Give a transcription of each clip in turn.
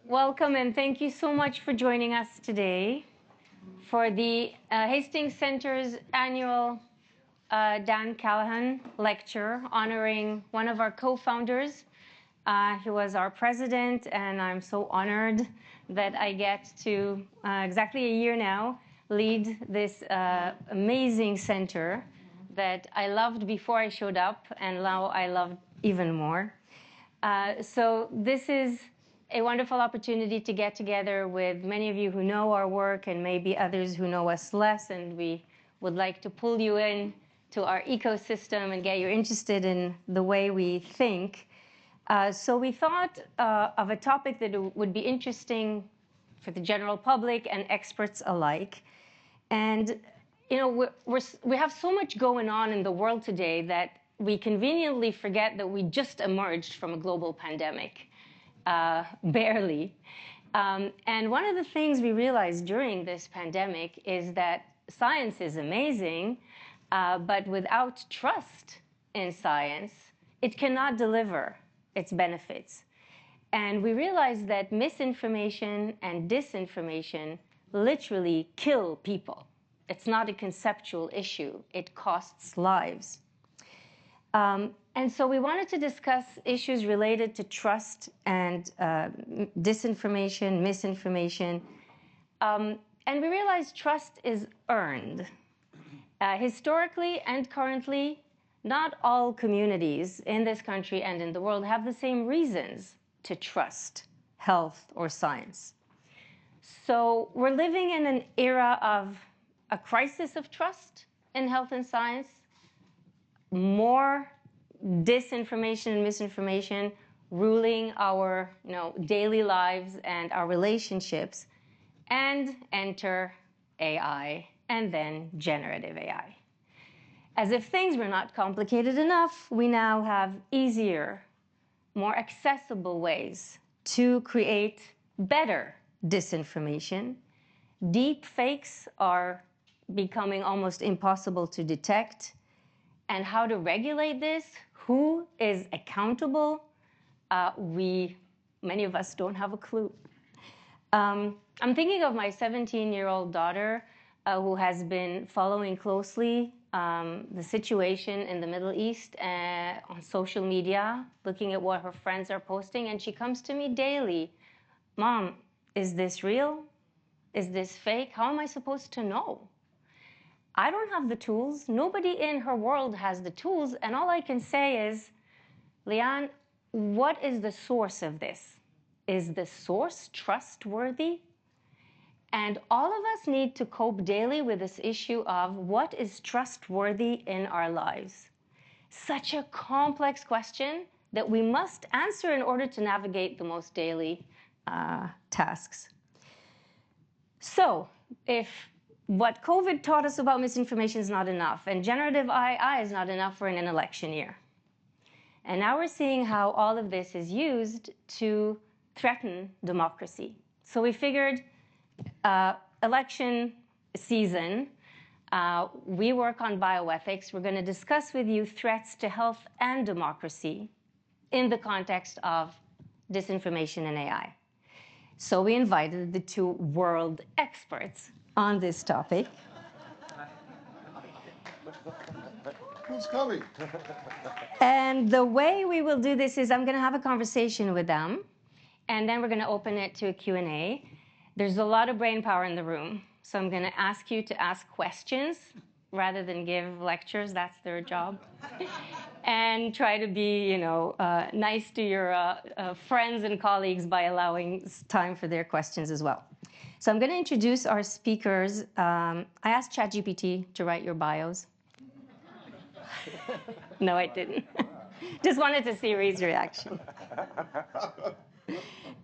Welcome and thank you so much for joining us today for the Hastings Center's annual Dan Callahan lecture honoring one of our co-founders. He was our president, and I'm so honored that I get to, exactly a year now, lead this amazing center that I loved before I showed up, and now I love even more. So this is a wonderful opportunity to get together with many of you who know our work and maybe others who know us less, and we would like to pull you in to our ecosystem and get you interested in the way we think. So we thought of a topic that would be interesting for the general public and experts alike. And you know, we have so much going on in the world today that we conveniently forget that we just emerged from a global pandemic, barely. And one of the things we realized during this pandemic is that science is amazing, but without trust in science, it cannot deliver its benefits. And we realized that misinformation and disinformation literally kill people. It's not a conceptual issue. It costs lives. And so we wanted to discuss issues related to trust and disinformation, misinformation. And we realized trust is earned. Historically and currently, not all communities in this country and in the world have the same reasons to trust health or science. So we're living in an era of a crisis of trust in health and science, more disinformation and misinformation ruling our daily lives and our relationships, and enter AI and then generative AI. As if things were not complicated enough, we now have easier, more accessible ways to create better disinformation. Deep fakes are becoming almost impossible to detect. And how to regulate this, who is accountable, many of us don't have a clue. I'm thinking of my 17-year-old daughter who has been following closely the situation in the Middle East on social media, looking at what her friends are posting, and she comes to me daily. Mom, is this real? Is this fake? How am I supposed to know? I don't have the tools. Nobody in her world has the tools. And all I can say is, Leanne, what is the source of this? Is the source trustworthy? And all of us need to cope daily with this issue of what is trustworthy in our lives. Such a complex question that we must answer in order to navigate the most daily tasks. So if what COVID taught us about misinformation is not enough, and generative AI is not enough for an election year. And now we're seeing how all of this is used to threaten democracy. So we figured election season, we work on bioethics. We're going to discuss with you threats to health and democracy in the context of disinformation and AI. So we invited the two world experts on this topic. Who's coming? And the way we will do this is I'm going to have a conversation with them, and then we're going to open it to a Q&A. There's a lot of brain power in the room, so I'm going to ask you to ask questions rather than give lectures. That's their job. And try to be, nice to your friends and colleagues by allowing time for their questions as well. So I'm going to introduce our speakers. I asked ChatGPT to write your bios. No, I didn't. Just wanted to see Reed's reaction.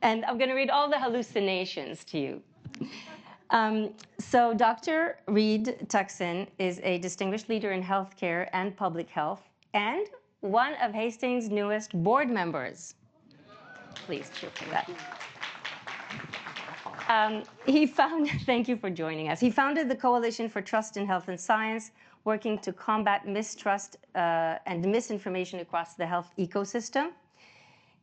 And I'm going to read all the hallucinations to you. So Dr. Reed Tuckson is a distinguished leader in healthcare and public health, and one of Hastings' newest board members. Please cheer for that. Thank you for joining us. He founded the Coalition for Trust in Health and Science, working to combat mistrust and misinformation across the health ecosystem.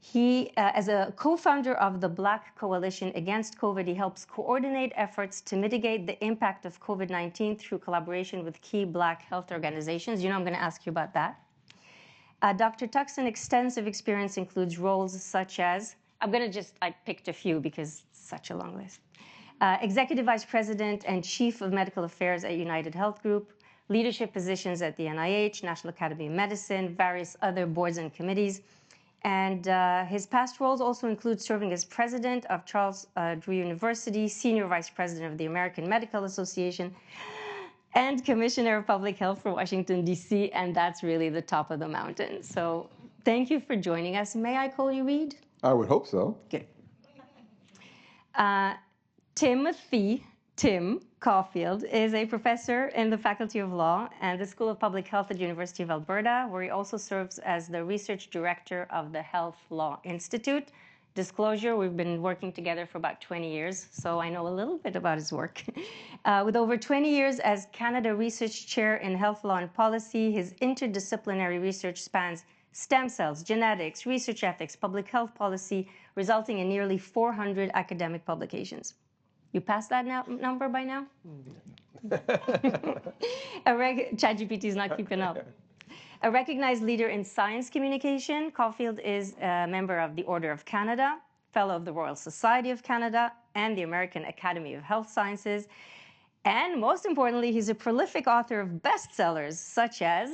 He, as a co-founder of the Black Coalition Against COVID, he helps coordinate efforts to mitigate the impact of COVID-19 through collaboration with key Black health organizations. You know, I'm going to ask you about that. Dr. Tuckson's extensive experience includes roles such as, I picked a few because it's such a long list. Executive Vice President and Chief of Medical Affairs at United Health Group, leadership positions at the NIH, National Academy of Medicine, various other boards and committees. And his past roles also include serving as president of Charles Drew University, senior vice president of the American Medical Association, and commissioner of public health for Washington, D.C., and that's really the top of the mountain. So thank you for joining us. May I call you Reed? I would hope so. Good. Tim Caulfield is a professor in the Faculty of Law and the School of Public Health at the University of Alberta, where he also serves as the research director of the Health Law Institute. Disclosure, we've been working together for about 20 years, so I know a little bit about his work. With over 20 years as Canada Research Chair in Health Law and Policy, his interdisciplinary research spans stem cells, genetics, research ethics, public health policy, resulting in nearly 400 academic publications. You passed that number by now? ChatGPT is not keeping up. A recognized leader in science communication, Caulfield is a member of the Order of Canada, Fellow of the Royal Society of Canada, and the American Academy of Health Sciences. And most importantly, he's a prolific author of bestsellers such as,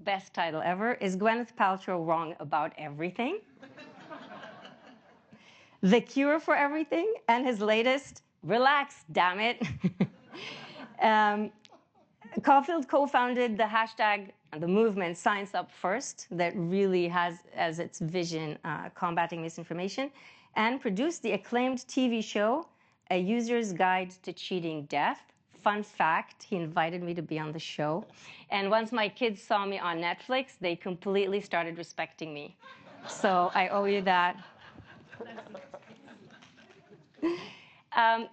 best title ever, Is Gwyneth Paltrow Wrong About Everything? The Cure for Everything, and his latest, Relax, damn it. Caulfield co-founded the hashtag, the movement Science Up First, that really has as its vision combating misinformation, and produced the acclaimed TV show, A User's Guide to Cheating Death. Fun fact, he invited me to be on the show. And once my kids saw me on Netflix, they completely started respecting me. So I owe you that.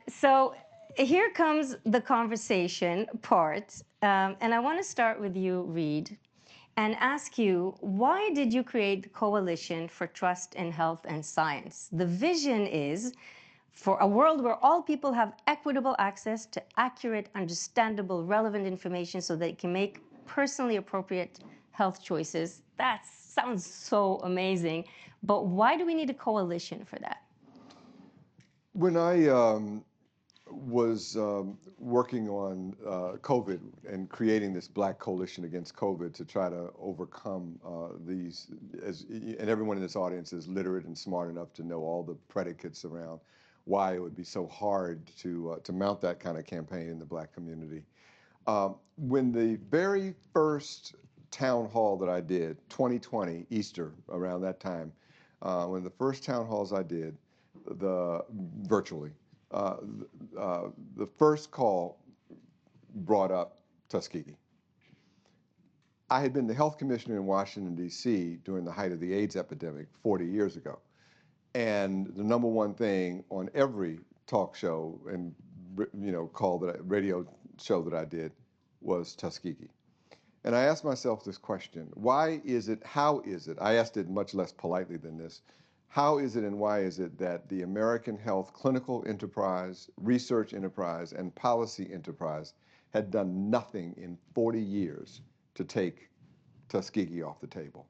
So here comes the conversation part. And I want to start with you, Reed, and ask you, why did you create the Coalition for Trust in Health and Science? The vision is for a world where all people have equitable access to accurate, understandable, relevant information so they can make personally appropriate health choices. That sounds so amazing. But why do we need a coalition for that? When I was working on COVID and creating this Black Coalition Against COVID to try to overcome these, and everyone in this audience is literate and smart enough to know all the predicates around why it would be so hard to mount that kind of campaign in the Black community. When the very first town hall that I did, 2020, Easter, around that time, one of the first town halls I did, virtually, the first call brought up Tuskegee. I had been the health commissioner in Washington, D.C. during the height of the AIDS epidemic 40 years ago. And the number one thing on every talk show and radio show that I did was Tuskegee. And I asked myself this question: why is it, how is it, I asked it much less politely than this, how is it and why is it that the American health clinical enterprise, research enterprise, and policy enterprise had done nothing in 40 years to take Tuskegee off the table?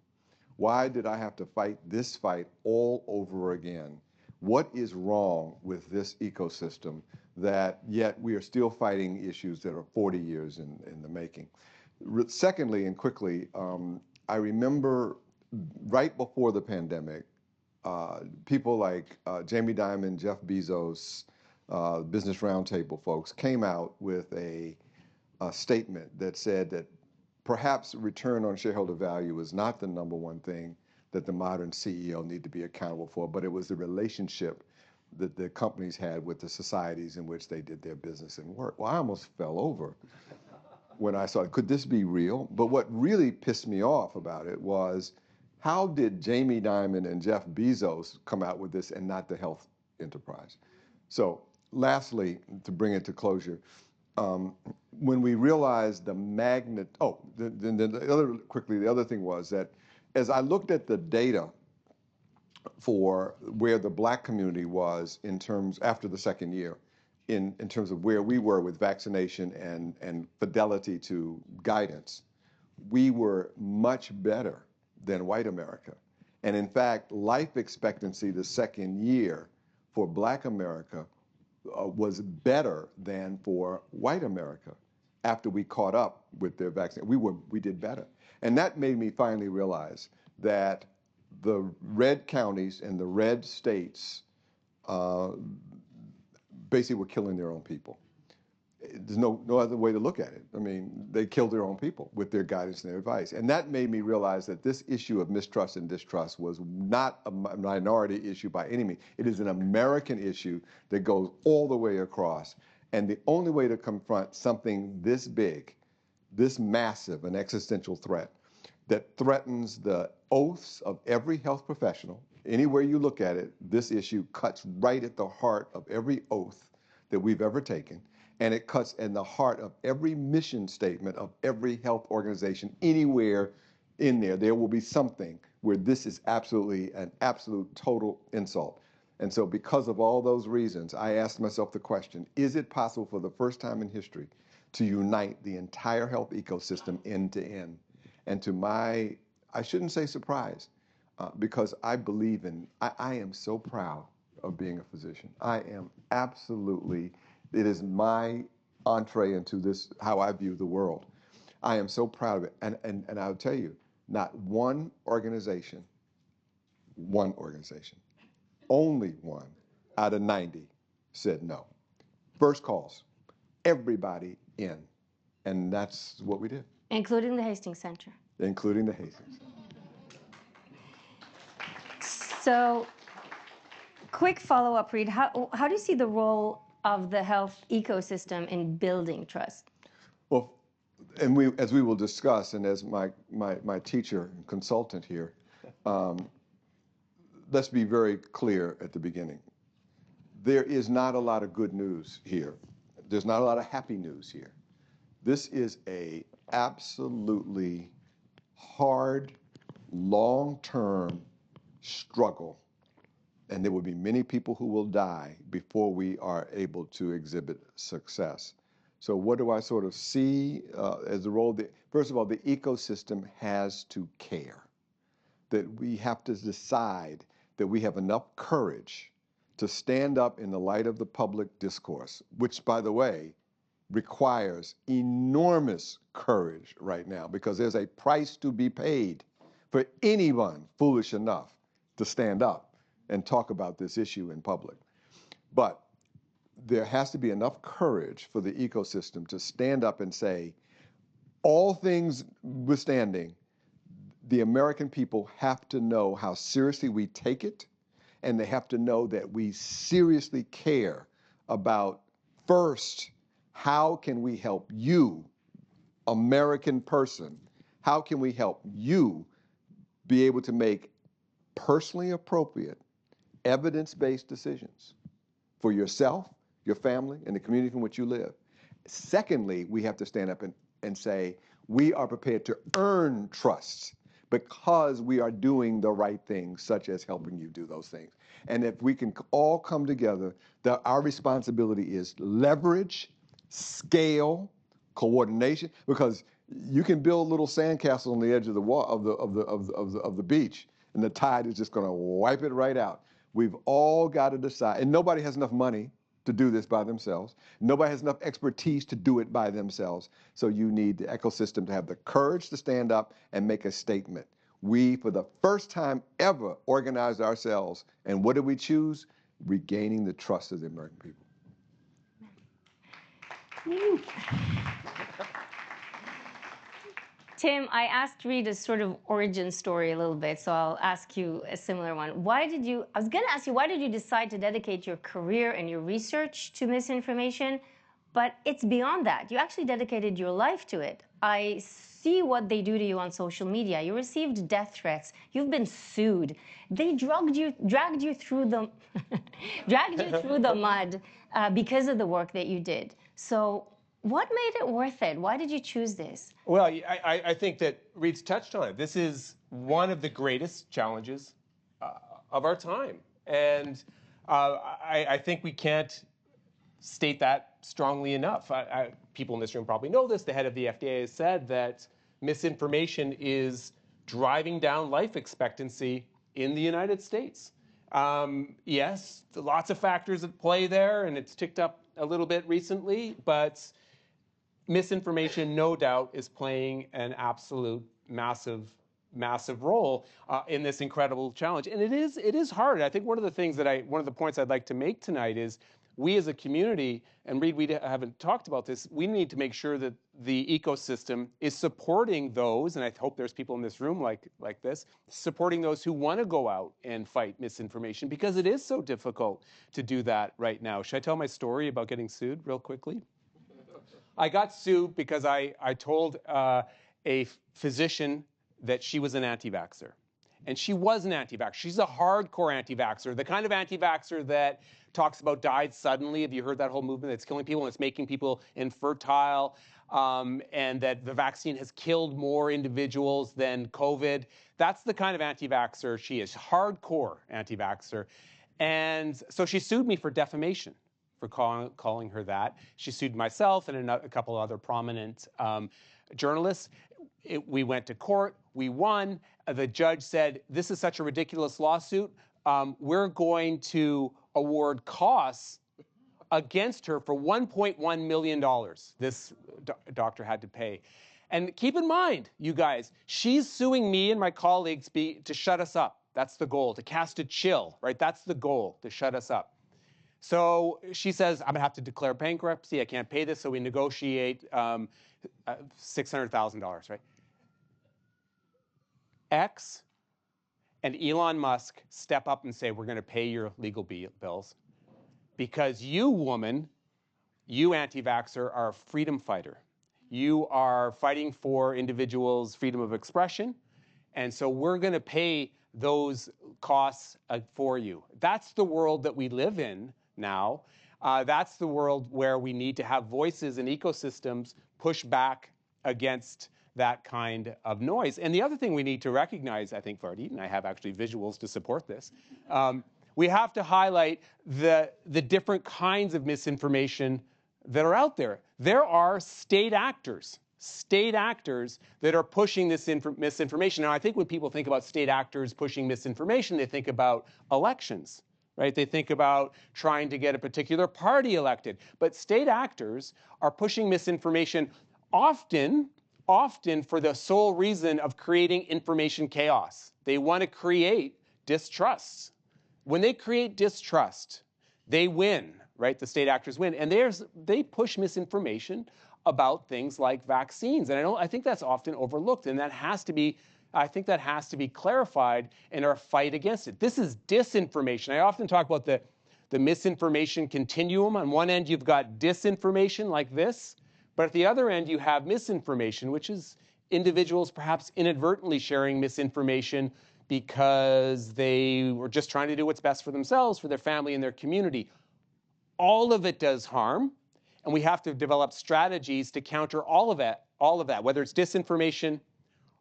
Why did I have to fight this fight all over again? What is wrong with this ecosystem that yet we are still fighting issues that are 40 years in the making? Secondly, and quickly, I remember right before the pandemic, people like Jamie Dimon, Jeff Bezos, Business Roundtable folks came out with a statement that said that perhaps return on shareholder value is not the number one thing that the modern CEO need to be accountable for, but it was the relationship that the companies had with the societies in which they did their business and work. Well, I almost fell over when I saw it. Could this be real? But what really pissed me off about it was, how did Jamie Dimon and Jeff Bezos come out with this and not the health enterprise? So lastly, to bring it to closure, when we realized the the other thing was that as I looked at the data for where the black community was in terms, after the second year, in terms of where we were with vaccination and fidelity to guidance. We were much better than white America. And in fact, life expectancy the second year for black America was better than for white America after we caught up with their vaccine. We did better. And that made me finally realize that the red counties and the red states basically were killing their own people. There's no other way to look at it. I mean, they killed their own people with their guidance and their advice. And that made me realize that this issue of mistrust and distrust was not a minority issue by any means. It is an American issue that goes all the way across. And the only way to confront something this big, this massive, an existential threat that threatens the oaths of every health professional, anywhere you look at it, this issue cuts right at the heart of every oath that we've ever taken. And it cuts in the heart of every mission statement of every health organization anywhere in there. There will be something where this is absolutely an absolute total insult. And so because of all those reasons, I asked myself the question, is it possible for the first time in history to unite the entire health ecosystem end to end? And to my, I shouldn't say surprise, because I believe in, I am so proud of being a physician. I am absolutely, it is my entree into this, how I view the world. I am so proud of it. And I'll tell you, not one organization, only one out of 90 said no. First calls, everybody in. And that's what we did. Including the Hastings Center. Including the Hastings. So, quick follow-up, Reed. How do you see the role of the health ecosystem in building trust? Well, and as we will discuss, and as my teacher and consultant here, let's be very clear at the beginning. There is not a lot of good news here. There's not a lot of happy news here. This is a absolutely hard, long-term struggle, and there will be many people who will die before we are able to exhibit success. So what do I sort of see as the role? First of all, the ecosystem has to care, that we have to decide that we have enough courage to stand up in the light of the public discourse, which, by the way, requires enormous courage right now, because there's a price to be paid for anyone foolish enough to stand up and talk about this issue in public. But there has to be enough courage for the ecosystem to stand up and say, all things withstanding, the American people have to know how seriously we take it, and they have to know that we seriously care about, first, how can we help you, American person? How can we help you be able to make personally appropriate, evidence-based decisions for yourself, your family, and the community in which you live? Secondly, we have to stand up and say, we are prepared to earn trust because we are doing the right things, such as helping you do those things. And if we can all come together, our responsibility is leverage, scale, coordination, because you can build little sandcastles on the edge of the wall of the beach, and the tide is just going to wipe it right out. We've all got to decide, and nobody has enough money to do this by themselves. Nobody has enough expertise to do it by themselves. So you need the ecosystem to have the courage to stand up and make a statement. We, for the first time ever, organized ourselves, and what did we choose? Regaining the trust of the American people. Tim, I asked Reed a sort of origin story a little bit, so I'll ask you a similar one. I was going to ask you, why did you decide to dedicate your career and your research to misinformation? But it's beyond that. You actually dedicated your life to it. I see what they do to you on social media. You received death threats. You've been sued. They dragged you through the, dragged you through the mud because of the work that you did. So what made it worth it? Why did you choose this? Well, I think that Reed's touched on it. This is one of the greatest challenges of our time. And I think we can't state that strongly enough. People in this room probably know this. The head of the FDA has said that misinformation is driving down life expectancy in the United States. Yes, lots of factors at play there, and it's ticked up a little bit recently, but misinformation, no doubt, is playing an absolute massive role in this incredible challenge. And it is hard. I think one of the points I'd like to make tonight is we as a community, and Reid, we haven't talked about this, we need to make sure that the ecosystem is supporting those, and I hope there's people in this room like this, supporting those who want to go out and fight misinformation, because it is so difficult to do that right now. Should I tell my story about getting sued real quickly? I got sued because I told a physician that she was an anti-vaxxer. And she was an anti-vaxxer. She's a hardcore anti-vaxxer, the kind of anti-vaxxer that talks about died suddenly. Have you heard that whole movement that's killing people and it's making people infertile, and that the vaccine has killed more individuals than COVID? That's the kind of anti-vaxxer she is, hardcore anti-vaxxer. And so she sued me for defamation, for calling her that. She sued myself and a couple of other prominent journalists. We went to court, we won. The judge said, this is such a ridiculous lawsuit, we're going to award costs against her for $1.1 million this doctor had to pay. And keep in mind, you guys, she's suing me and my colleagues to shut us up. That's the goal, to cast a chill, right? That's the goal, to shut us up. So she says, I'm gonna have to declare bankruptcy, I can't pay this, so we negotiate $600,000, right? X and Elon Musk step up and say, we're gonna pay your legal bills because you, woman, you anti-vaxxer, are a freedom fighter. You are fighting for individuals' freedom of expression, and so we're gonna pay those costs for you. That's the world that we live in now. That's the world where we need to have voices and ecosystems push back against that kind of noise. And the other thing we need to recognize, I think, Vardit, and I have actually visuals to support this, we have to highlight the different kinds of misinformation that are out there. There are state actors that are pushing this misinformation. Now, I think when people think about state actors pushing misinformation, they think about elections, right? They think about trying to get a particular party elected. But state actors are pushing misinformation often for the sole reason of creating information chaos. They want to create distrust. When they create distrust, they win, right? The state actors win. And they push misinformation about things like vaccines. And I think that's often overlooked, and I think that has to be clarified in our fight against it. This is disinformation. I often talk about the misinformation continuum. On one end, you've got disinformation like this, but at the other end, you have misinformation, which is individuals perhaps inadvertently sharing misinformation because they were just trying to do what's best for themselves, for their family and their community. All of it does harm, and we have to develop strategies to counter all of that, whether it's disinformation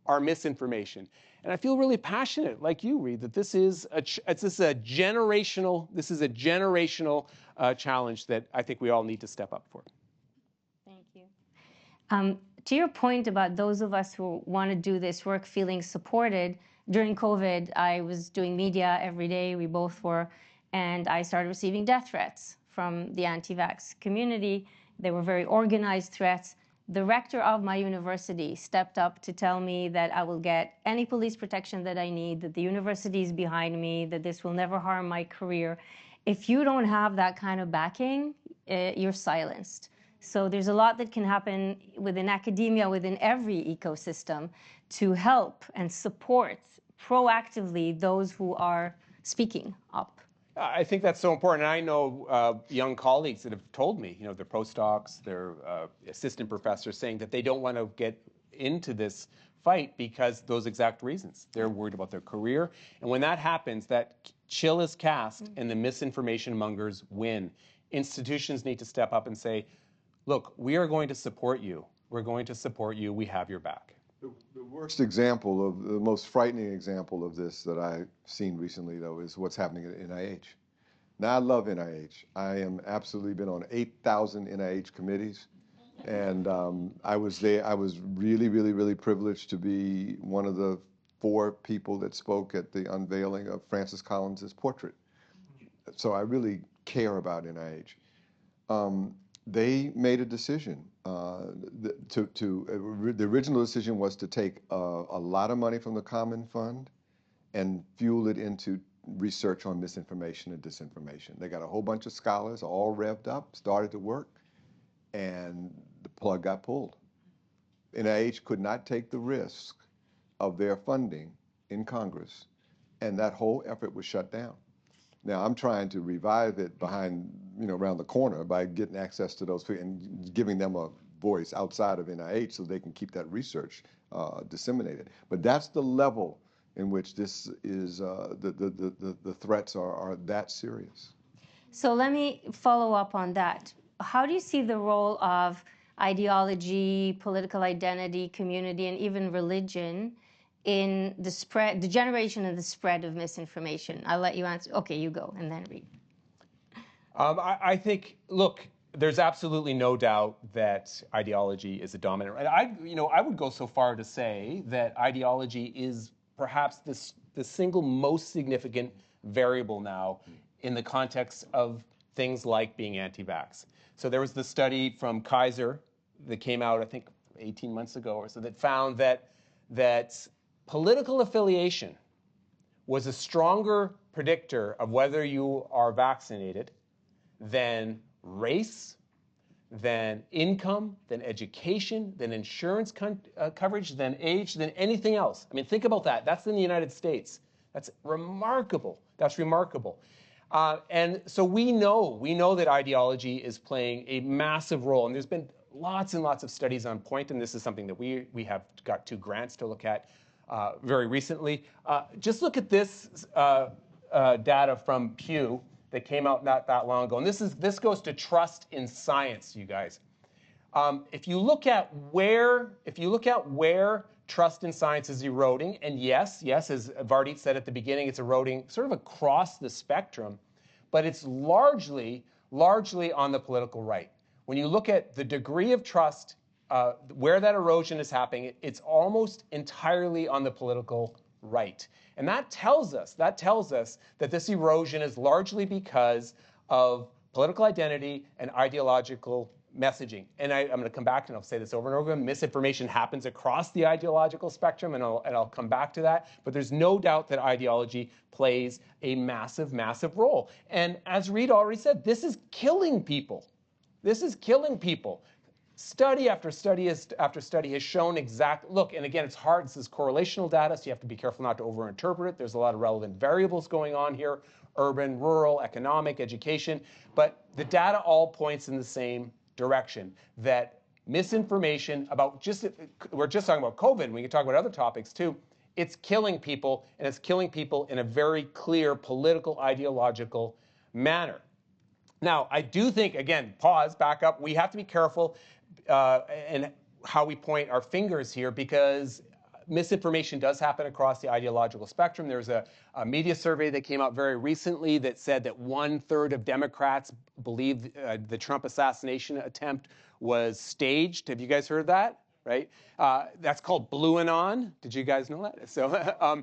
or misinformation. And I feel really passionate, like you, Reid, that this is a generational challenge that I think we all need to step up for. Thank you. To your point about those of us who want to do this work feeling supported, during COVID, I was doing media every day, we both were, and I started receiving death threats from the anti-vax community. They were very organized threats. The rector of my university stepped up to tell me that I will get any police protection that I need, that the university is behind me, that this will never harm my career. If you don't have that kind of backing, you're silenced. So there's a lot that can happen within academia, within every ecosystem, to help and support proactively those who are speaking up. I think that's so important. And I know young colleagues that have told me, their postdocs, their assistant professors, saying that they don't want to get into this fight because those exact reasons. They're worried about their career. And when that happens, that chill is cast and the misinformation mongers win. Institutions need to step up and say, look, we are going to support you. We're going to support you. We have your back. The worst example of the most frightening example of this that I've seen recently, though, is what's happening at NIH. Now, I love NIH. I am absolutely been on 8,000 NIH committees, and I was there. I was really, really, really privileged to be one of the 4 people that spoke at the unveiling of Francis Collins's portrait. So I really care about NIH. They made a decision. The original decision was to take a lot of money from the Common Fund and fuel it into research on misinformation and disinformation. They got a whole bunch of scholars all revved up, started to work, and the plug got pulled. NIH could not take the risk of their funding in Congress, and that whole effort was shut down. Now, I'm trying to revive it behind, around the corner by getting access to those people and giving them a voice outside of NIH so they can keep that research disseminated. But that's the level in which this is, the threats are that serious. So let me follow up on that. How do you see the role of ideology, political identity, community, and even religion in the generation and the spread of misinformation? I'll let you answer. Okay, you go, and then read. I think, look, there's absolutely no doubt that ideology is a dominant. I would go so far to say that ideology is perhaps the single most significant variable now in the context of things like being anti-vax. So there was the study from Kaiser that came out, I think, 18 months ago or so, that found that political affiliation was a stronger predictor of whether you are vaccinated than race, than income, than education, than insurance coverage, than age, than anything else. I mean, think about that. That's in the United States. That's remarkable. That's remarkable. And so we know that ideology is playing a massive role. And there's been lots and lots of studies on point, and this is something that we have got 2 grants to look at very recently. Just look at this data from Pew that came out not that long ago. And this goes to trust in science, you guys. If you look at where trust in science is eroding, and yes, as Vardit said at the beginning, it's eroding sort of across the spectrum, but it's largely on the political right. When you look at the degree of trust, where that erosion is happening, it's almost entirely on the political right. And that tells us that this erosion is largely because of political identity and ideological messaging. And I'm going to come back and I'll say this over and over again. Misinformation happens across the ideological spectrum, and I'll come back to that. But there's no doubt that ideology plays a massive, massive role. And as Reid already said, this is killing people. This is killing people. Study after study after study has shown look, and again, it's hard. This is correlational data, so you have to be careful not to overinterpret it. There's a lot of relevant variables going on here, urban, rural, economic, education. But the data all points in the same direction, that misinformation about we're just talking about COVID, and we can talk about other topics too. It's killing people, and it's killing people in a very clear political, ideological manner. Now, I do think, again, pause, back up, we have to be careful in how we point our fingers here, because misinformation does happen across the ideological spectrum. There's a media survey that came out very recently that said that 1/3 of Democrats believe the Trump assassination attempt was staged. Have you guys heard that? Right? That's called Blue and On. Did you guys know that? So,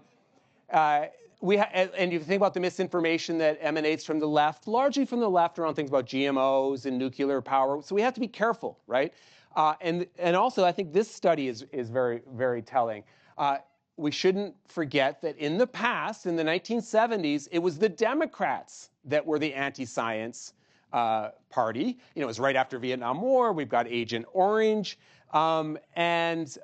and you think about the misinformation that emanates from the left, largely from the left around things about GMOs and nuclear power. So we have to be careful, right? And also, I think this study is very, very telling. We shouldn't forget that in the past, in the 1970s, it was the Democrats that were the anti-science party. It was right after Vietnam War. We've got Agent Orange and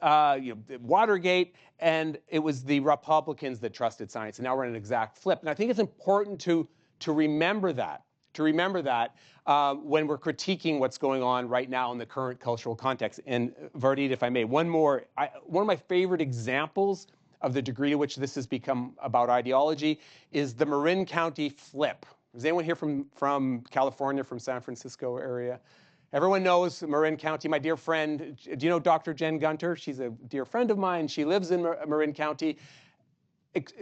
Watergate, and it was the Republicans that trusted science. And now we're in an exact flip. And I think it's important to remember that. When we're critiquing what's going on right now in the current cultural context. And Vardit, if I may, one of my favorite examples of the degree to which this has become about ideology is the Marin County flip. Is anyone here from California, from San Francisco area? Everyone knows Marin County. My dear friend, do you know Dr. Jen Gunter? She's a dear friend of mine. She lives in Marin County,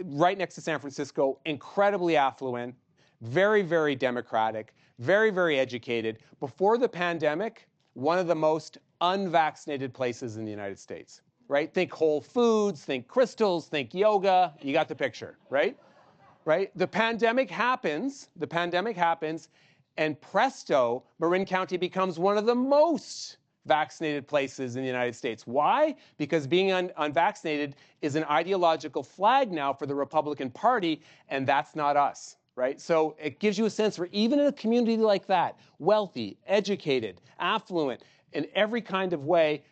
right next to San Francisco, incredibly affluent, very, very democratic, very, very educated. Before the pandemic, one of the most unvaccinated places in the United States, right? Think Whole Foods, think crystals, think yoga. You got the picture, right? Right? The pandemic happens, and presto, Marin County becomes one of the most vaccinated places in the United States. Why? Because being unvaccinated is an ideological flag now for the Republican Party, and that's not us, right? So it gives you a sense for even in a community like that, wealthy, educated, affluent, in every kind of way,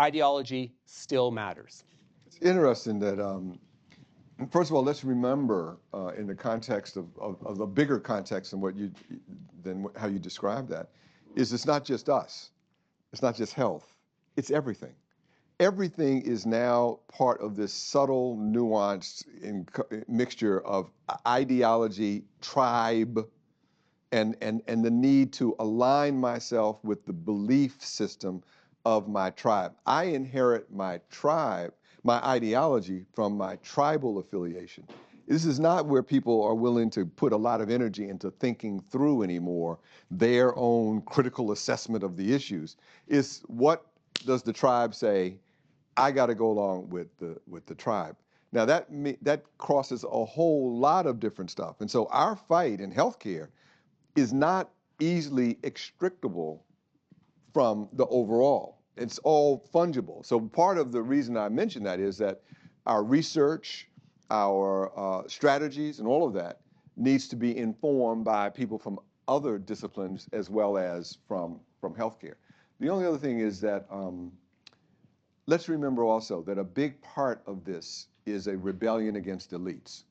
ideology still matters. It's interesting that, first of all, let's remember in the context of the bigger context than how you describe that, is it's not just us. It's not just health. It's everything. Everything is now part of this subtle, nuanced mixture of ideology, tribe, and the need to align myself with the belief system of my tribe. I inherit my tribe, my ideology from my tribal affiliation. This is not where people are willing to put a lot of energy into thinking through anymore their own critical assessment of the issues. It's what does the tribe say? I got to go along with the tribe. Now that crosses a whole lot of different stuff. And so our fight in healthcare is not easily extricable from the overall. It's all fungible. So part of the reason I mention that is that our research, our strategies, and all of that needs to be informed by people from other disciplines as well as from healthcare. The only other thing is that let's remember also that a big part of this is a rebellion against elites.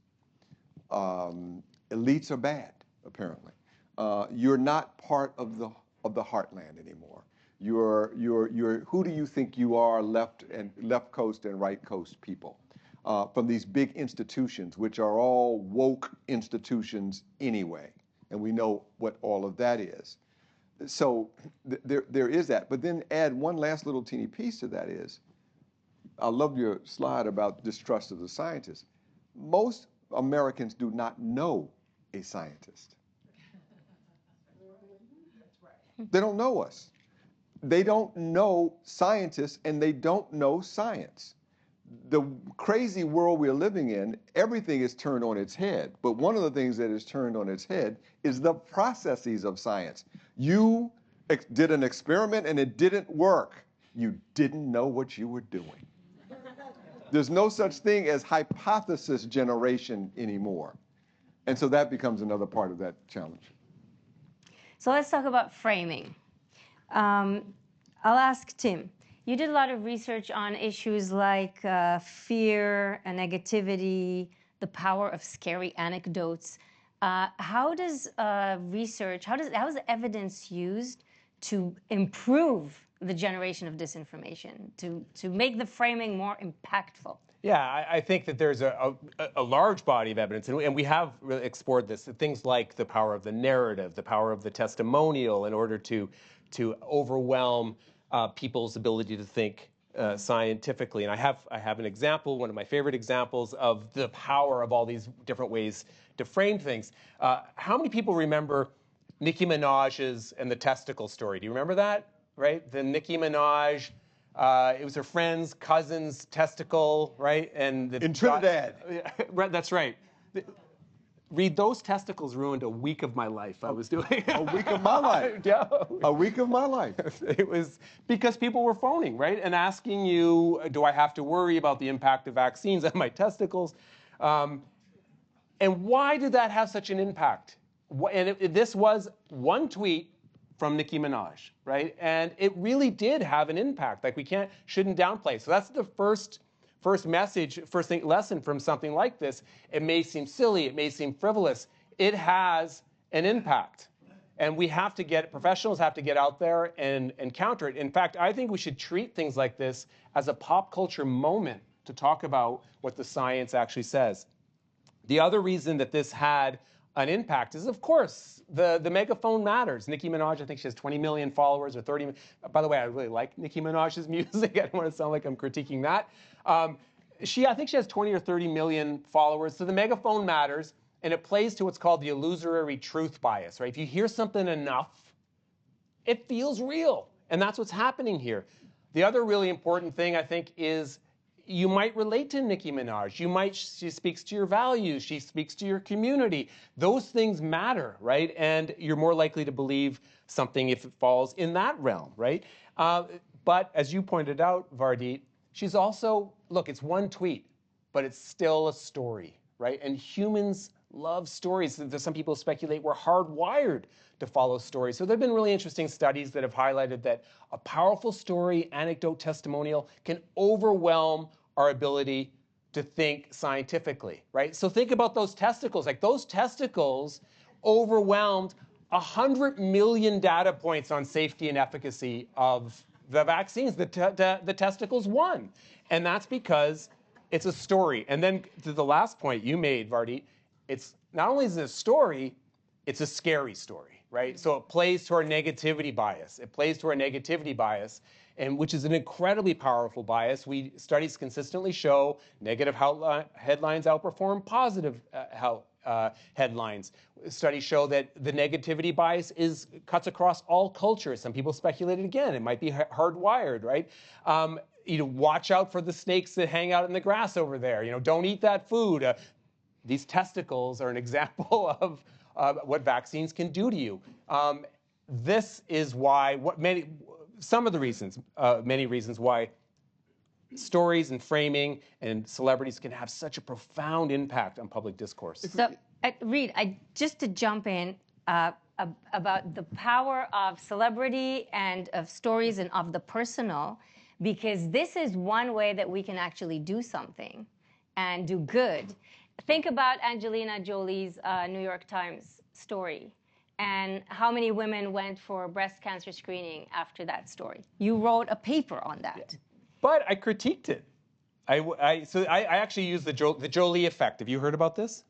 Elites are bad, apparently. You're not part of the heartland anymore. You're who do you think you are, left coast and right coast people, from these big institutions, which are all woke institutions anyway, and we know what all of that is. So there is that. But then add one last little teeny piece to that is, I love your slide about distrust of the scientists. Most Americans do not know a scientist. They don't know us. They don't know scientists, and they don't know science. The crazy world we're living in, everything is turned on its head. But one of the things that is turned on its head is the processes of science. You did an experiment and it didn't work. You didn't know what you were doing. There's no such thing as hypothesis generation anymore. And so that becomes another part of that challenge. So let's talk about framing. I'll ask Tim. You did a lot of research on issues like fear and negativity, the power of scary anecdotes. How does research, how is evidence used to improve the generation of disinformation, to make the framing more impactful? Yeah, I think that there's a large body of evidence, and we have really explored this, things like the power of the narrative, the power of the testimonial in order to overwhelm people's ability to think scientifically. And I have an example, one of my favorite examples of the power of all these different ways to frame things. How many people remember Nicki Minaj's and the testicle story? Do you remember that? Right? The Nicki Minaj, it was her friend's cousin's testicle, right? And in Trinidad. Right, that's right. Read, those testicles ruined a week of my life. I was doing a week of my life. Yeah. A week of my life. It was because people were phoning, right? And asking you, do I have to worry about the impact of vaccines on my testicles? And why did that have such an impact? And this was one tweet from Nicki Minaj, right? And it really did have an impact. Like shouldn't downplay. So that's the first lesson from something like this. It may seem silly, it may seem frivolous. It has an impact. And professionals have to get out there and counter it. In fact, I think we should treat things like this as a pop culture moment to talk about what the science actually says. The other reason that this had an impact is, of course, the megaphone matters. Nicki Minaj, I think she has 20 million followers or 30 million. By the way, I really like Nicki Minaj's music. I don't want to sound like I'm critiquing that. I think she has 20 or 30 million followers. So the megaphone matters, and it plays to what's called the illusory truth bias, right? If you hear something enough, it feels real. And that's what's happening here. The other really important thing, I think, is you might relate to Nicki Minaj. She speaks to your values. She speaks to your community. Those things matter, right? And you're more likely to believe something if it falls in that realm, right? But as you pointed out, Vardit, she's also, look, it's one tweet, but it's still a story, right? And humans love stories. Some people speculate we're hardwired to follow stories. So there have been really interesting studies that have highlighted that a powerful story, anecdote, testimonial can overwhelm our ability to think scientifically, right? So think about those testicles. Like those testicles overwhelmed 100 million data points on safety and efficacy of the vaccines. The testicles won. And that's because it's a story. And then to the last point you made, Vardit, it's not only is it a story, it's a scary story, right? So it plays to our negativity bias. It plays to our negativity bias, and which is an incredibly powerful bias. Studies consistently show negative headlines outperform positive headlines. Studies show that the negativity bias cuts across all cultures. Some people speculated again, it might be hardwired, right? Watch out for the snakes that hang out in the grass over there. Don't eat that food. These testicles are an example of what vaccines can do to you. This is why many reasons why stories and framing and celebrities can have such a profound impact on public discourse. So, Reid, just to jump in about the power of celebrity and of stories and of the personal, because this is one way that we can actually do something and do good. Think about Angelina Jolie's New York Times story and how many women went for breast cancer screening after that story. You wrote a paper on that. Yeah. But I critiqued it. I actually used the Jolie effect. Have you heard about this?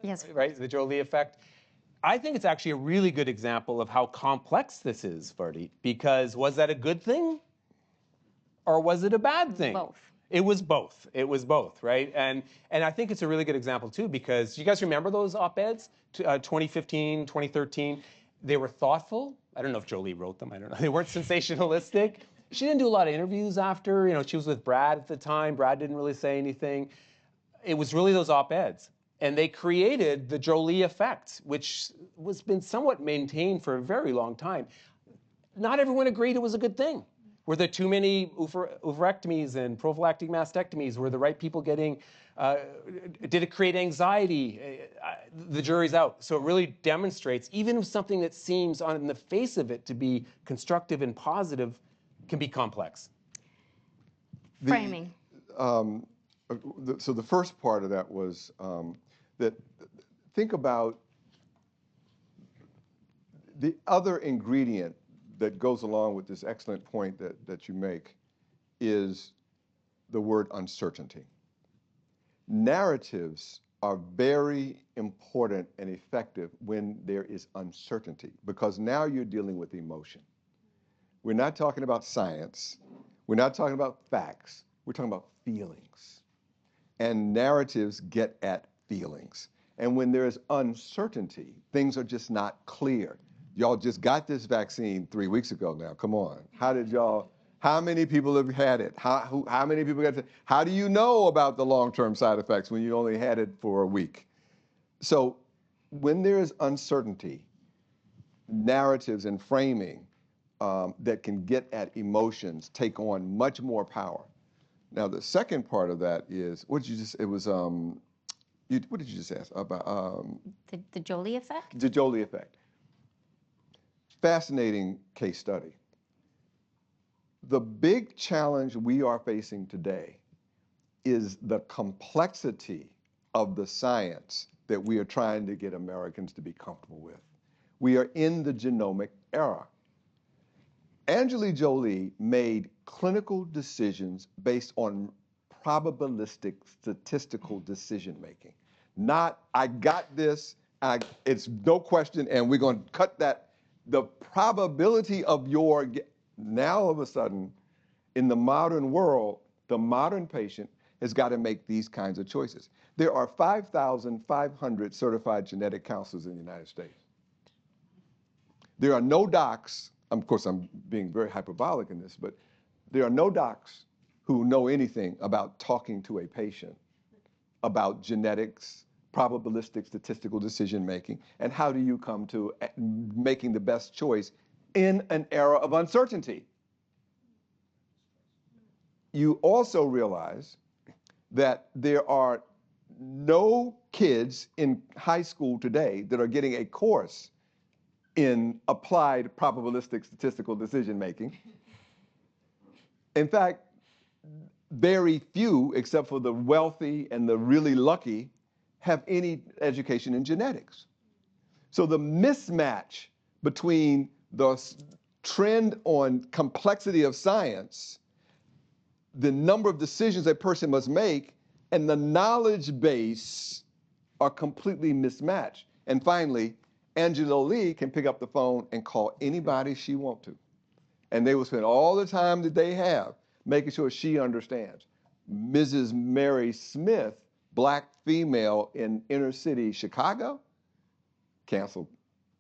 Yes. Right, the Jolie effect. I think it's actually a really good example of how complex this is, Vardit, because was that a good thing or was it a bad thing? Both. It was both. It was both, right? And I think it's a really good example, too, because you guys remember those op-eds, 2015, 2013? They were thoughtful. I don't know if Jolie wrote them. I don't know. They weren't sensationalistic. She didn't do a lot of interviews after. She was with Brad at the time. Brad didn't really say anything. It was really those op-eds. And they created the Jolie effect, which has been somewhat maintained for a very long time. Not everyone agreed it was a good thing. Were there too many oophorectomies and prophylactic mastectomies? Were the right people getting, did it create anxiety? The jury's out. So it really demonstrates, even if something that seems on the face of it to be constructive and positive can be complex. Framing. So the first part of that was that think about the other ingredient that goes along with this excellent point that you make is the word uncertainty. Narratives are very important and effective when there is uncertainty, because now you're dealing with emotion. We're not talking about science. We're not talking about facts. We're talking about feelings. And narratives get at feelings. And when there is uncertainty, things are just not clear. Y'all just got this vaccine 3 weeks ago now. Come on. How many people have had it? How many people got it? How do you know about the long-term side effects when you only had it for a week? So when there is uncertainty, narratives and framing that can get at emotions take on much more power. Now, the second part of that is, what did you just ask about? The Jolie effect? The Jolie effect. Fascinating case study. The big challenge we are facing today is the complexity of the science that we are trying to get Americans to be comfortable with. We are in the genomic era. Angelina Jolie made clinical decisions based on probabilistic statistical decision making. Not, I got this, It's no question, and we're going to cut that. The probability of now all of a sudden, in the modern world, the modern patient has got to make these kinds of choices. There are 5,500 certified genetic counselors in the United States. There are no docs, of course I'm being very hyperbolic in this, but there are no docs who know anything about talking to a patient about genetics, probabilistic statistical decision making, and how do you come to making the best choice in an era of uncertainty. You also realize that there are no kids in high school today that are getting a course in applied probabilistic statistical decision making. In fact, very few, except for the wealthy and the really lucky, have any education in genetics. So the mismatch between the trend on complexity of science, the number of decisions a person must make, and the knowledge base are completely mismatched. And finally, Angela Lee can pick up the phone and call anybody she wants to. And they will spend all the time that they have making sure she understands. Mrs. Mary Smith, black female in inner city Chicago, canceled,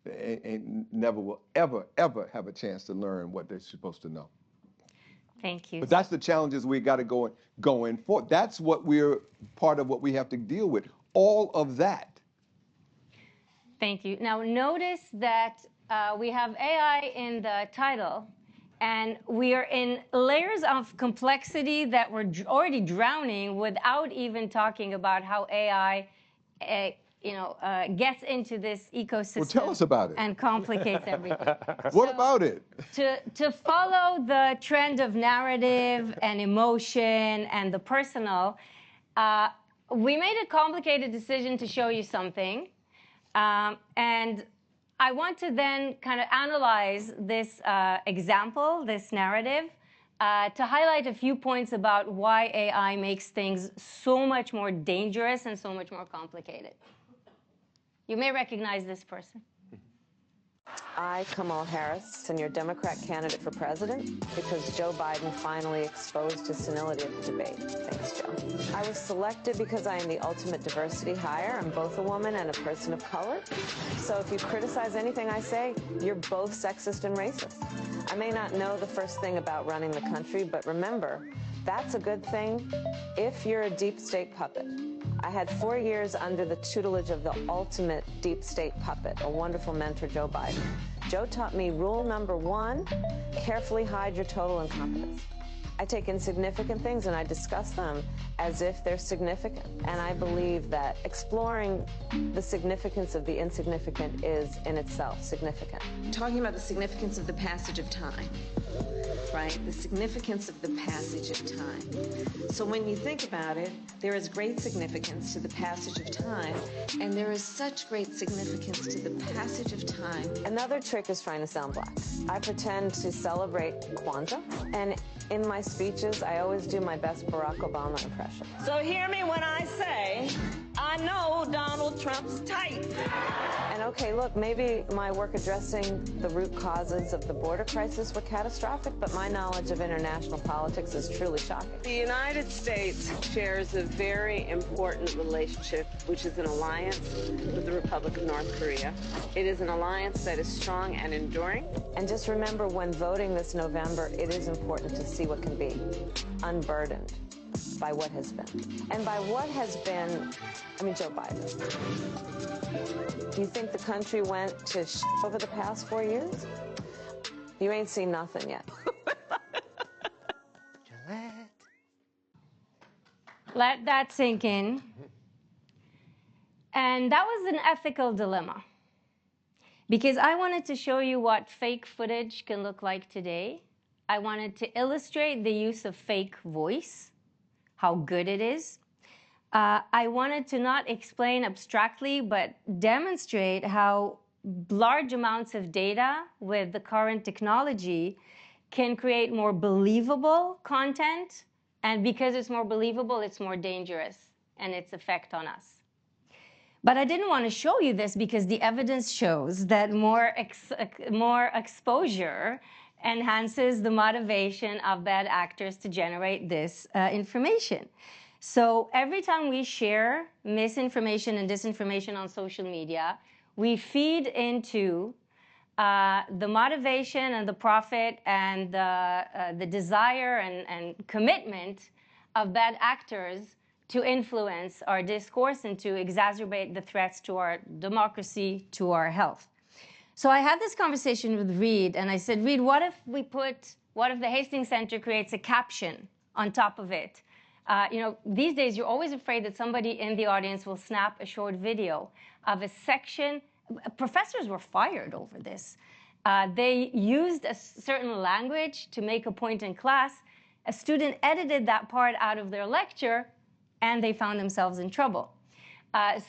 and never will ever, ever have a chance to learn what they're supposed to know. Thank you. But that's the challenges we got to go in for. That's what part of what we have to deal with. All of that. Thank you. Now notice that we have AI in the title, and we are in layers of complexity that we're already drowning without even talking about how AI gets into this ecosystem. Well, tell us about it. And complicates everything. What about it? To follow the trend of narrative and emotion and the personal, we made a complicated decision to show you something. And I want to then kind of analyze this example, this narrative, to highlight a few points about why AI makes things so much more dangerous and so much more complicated. You may recognize this person. I, Kamala Harris, and your Democrat candidate for president, because Joe Biden finally exposed his senility at the debate. Thanks, Joe. I was selected because I am the ultimate diversity hire. I'm both a woman and a person of color. So if you criticize anything I say, you're both sexist and racist. I may not know the first thing about running the country, but remember, that's a good thing if you're a deep state puppet. I had 4 years under the tutelage of the ultimate deep state puppet, a wonderful mentor, Joe Biden. Joe taught me rule number 1, carefully hide your total incompetence. I take insignificant things and I discuss them as if they're significant. And I believe that exploring the significance of the insignificant is in itself significant. Talking about the significance of the passage of time, right? The significance of the passage of time. So when you think about it, there is great significance to the passage of time, and there is such great significance to the passage of time. Another trick is trying to sound black. I pretend to celebrate Kwanzaa, and in my speeches, I always do my best Barack Obama impression. So hear me when I say, I know Donald Trump's tight. And okay, look, maybe my work addressing the root causes of the border crisis were catastrophic, but my knowledge of international politics is truly shocking. The United States shares a very important relationship, which is an alliance with the Republic of North Korea. It is an alliance that is strong and enduring. And just remember, when voting this November, it is important to see what can be unburdened by what has been. And by what has been, I mean Joe Biden. Do you think the country went to shit over the past 4 years? You ain't seen nothing yet. Let that sink in. And that was an ethical dilemma, because I wanted to show you what fake footage can look like today. I wanted to illustrate the use of fake voice, how good it is. I wanted to not explain abstractly, but demonstrate how large amounts of data with the current technology can create more believable content. And because it's more believable, it's more dangerous and its effect on us. But I didn't want to show you this because the evidence shows that more exposure enhances the motivation of bad actors to generate this information. So every time we share misinformation and disinformation on social media, we feed into the motivation and the profit and the desire and commitment of bad actors to influence our discourse and to exacerbate the threats to our democracy, to our health. So I had this conversation with Reid, and I said, Reid, what if the Hastings Center creates a caption on top of it? You know, these days you're always afraid that somebody in the audience will snap a short video of a section. Professors were fired over this. They used a certain language to make a point in class. A student edited that part out of their lecture, and they found themselves in trouble.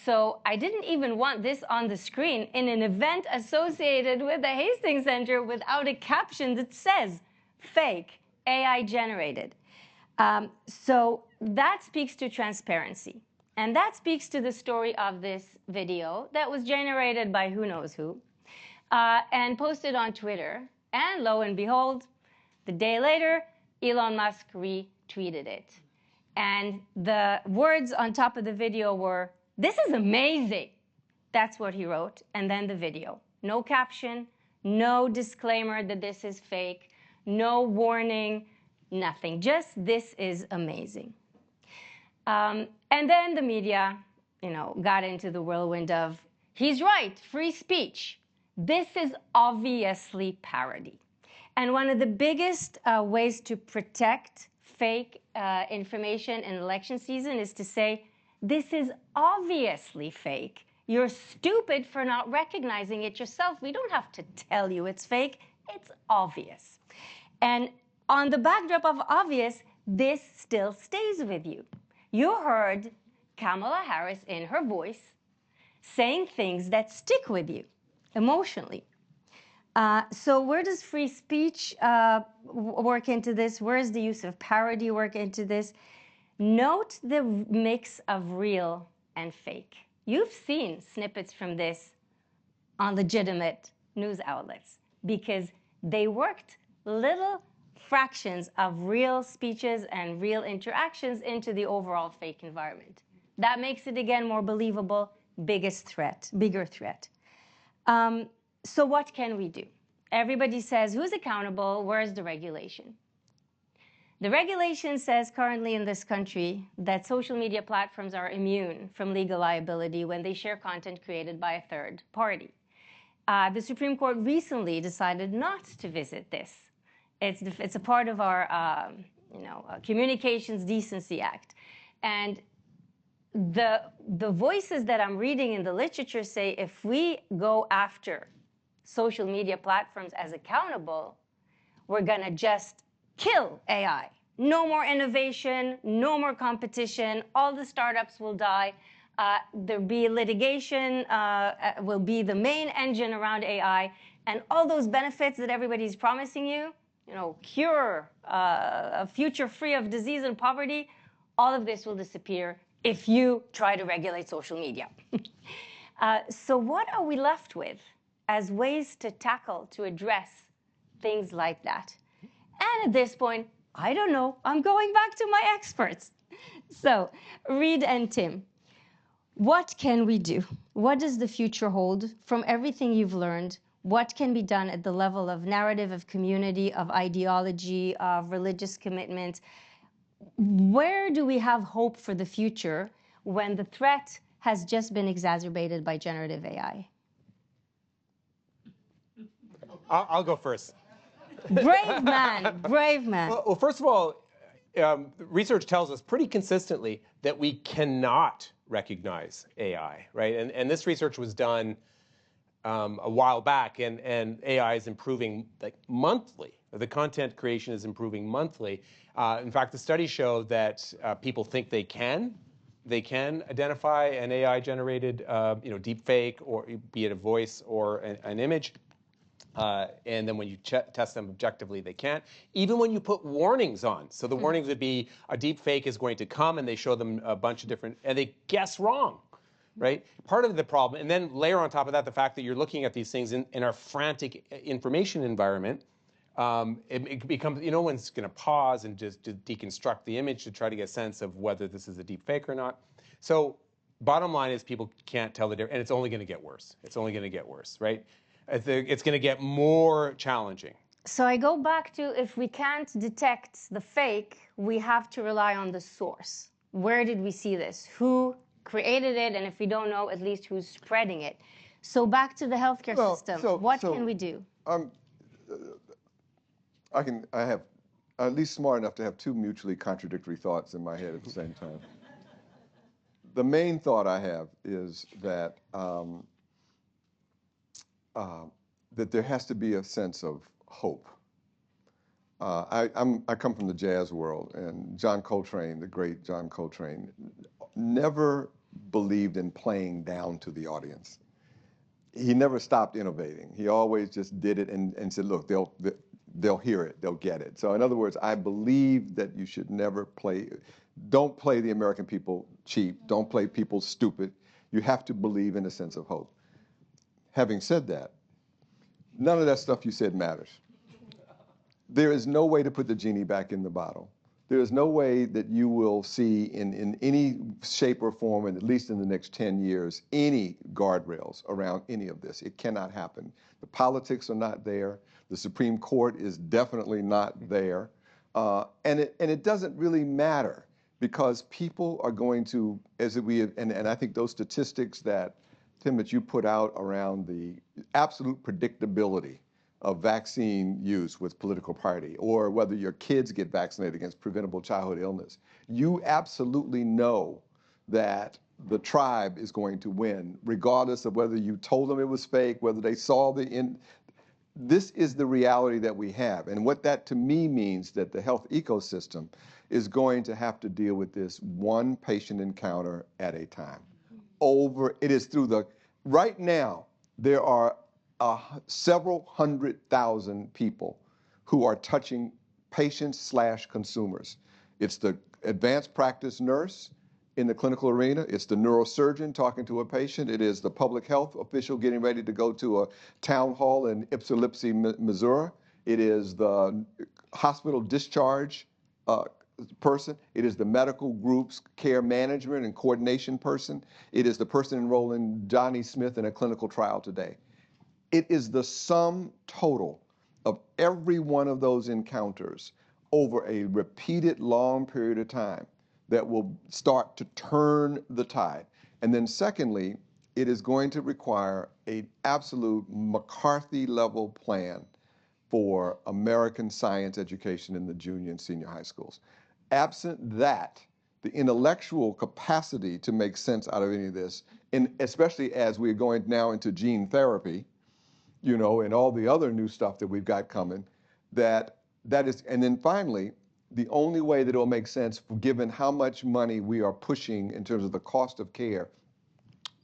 So I didn't even want this on the screen in an event associated with the Hastings Center without a caption that says, fake, AI generated. So that speaks to transparency. And that speaks to the story of this video that was generated by who knows who and posted on Twitter. And lo and behold, the day later, Elon Musk retweeted it. And the words on top of the video were, "This is amazing." That's what he wrote. And then the video. No caption, no disclaimer that this is fake, no warning, nothing. Just, "This is amazing." And then the media, you know, got into the whirlwind of, he's right, free speech. This is obviously parody. And one of the biggest ways to protect fake information in election season is to say, this is obviously fake. You're stupid for not recognizing it yourself. We don't have to tell you it's fake. It's obvious. And on the backdrop of obvious, this still stays with you. You heard Kamala Harris in her voice saying things that stick with you emotionally. So where does free speech work into this? Where does the use of parody work into this? Note the mix of real and fake. You've seen snippets from this on legitimate news outlets because they worked little fractions of real speeches and real interactions into the overall fake environment. That makes it, again, more believable, bigger threat. So what can we do? Everybody says, who's accountable? Where's the regulation? The regulation says currently in this country that social media platforms are immune from legal liability when they share content created by a third party. The Supreme Court recently decided not to visit this. It's a part of our Communications Decency Act. And the voices that I'm reading in the literature say if we go after social media platforms as accountable, we're going to just kill AI. No more innovation, no more competition, all the startups will die. There'll be litigation, will be the main engine around AI, and all those benefits that everybody's promising you, cure, a future free of disease and poverty, all of this will disappear if you try to regulate social media. So what are we left with as ways to tackle, to address things like that? And at this point, I don't know. I'm going back to my experts. So, Reid and Tim, what can we do? What does the future hold from everything you've learned? What can be done at the level of narrative, of community, of ideology, of religious commitment? Where do we have hope for the future when the threat has just been exacerbated by generative AI? I'll go first. Brave man, brave man. Well, first of all, research tells us pretty consistently that we cannot recognize AI, right? And this research was done a while back, and AI is improving like monthly. The content creation is improving monthly. In fact, the studies show that people think they can identify an AI-generated, deep fake, or be it a voice or an image. And then when you test them objectively, they can't. Even when you put warnings on. So the warnings would be a deep fake is going to come, and they show them a bunch of different, and they guess wrong. right? Part of the problem, and then layer on top of that the fact that you're looking at these things in our frantic information environment, it becomes, no one's going to pause and just to deconstruct the image to try to get a sense of whether this is a deep fake or not. So bottom line is people can't tell the difference, and it's only going to get worse. It's only going to get worse, right? It's going to get more challenging. So I go back to, if we can't detect the fake, we have to rely on the source. Where did we see this? Who created it? And if we don't know, at least who's spreading it. So back to the healthcare system. What can we do? I have at least smart enough to have two mutually contradictory thoughts in my head at the same time. The main thought I have is that that there has to be a sense of hope. I come from the jazz world, and John Coltrane, the great John Coltrane, never believed in playing down to the audience. He never stopped innovating. He always just did it and said, look, they'll hear it, they'll get it. So in other words, I believe that you should never don't play the American people cheap, don't play people stupid. You have to believe in a sense of hope. Having said that, none of that stuff you said matters. There is no way to put the genie back in the bottle. There is no way that you will see in any shape or form, and at least in the next 10 years, any guardrails around any of this. It cannot happen. The politics are not there. The Supreme Court is definitely not there. And it doesn't really matter, because people are going to, and I think those statistics that, Tim, that you put out around the absolute predictability of vaccine use with political party, or whether your kids get vaccinated against preventable childhood illness, you absolutely know that the tribe is going to win, regardless of whether you told them it was fake, whether they saw this is the reality that we have. And what that to me means that the health ecosystem is going to have to deal with this one patient encounter at a time. It is right now, there are several 100,000 people who are touching patients/consumers. It's the advanced practice nurse in the clinical arena. It's the neurosurgeon talking to a patient. It is the public health official getting ready to go to a town hall in Ypsilanti, Missouri. It is the hospital discharge person. It is the medical group's care management and coordination person. It is the person enrolling Johnny Smith in a clinical trial today. It is the sum total of every one of those encounters over a repeated long period of time that will start to turn the tide. And then secondly, it is going to require an absolute McCarthy-level plan for American science education in the junior and senior high schools. Absent that, the intellectual capacity to make sense out of any of this, and especially as we're going now into gene therapy, and all the other new stuff that we've got coming, that is, and then finally, the only way that it'll make sense, given how much money we are pushing in terms of the cost of care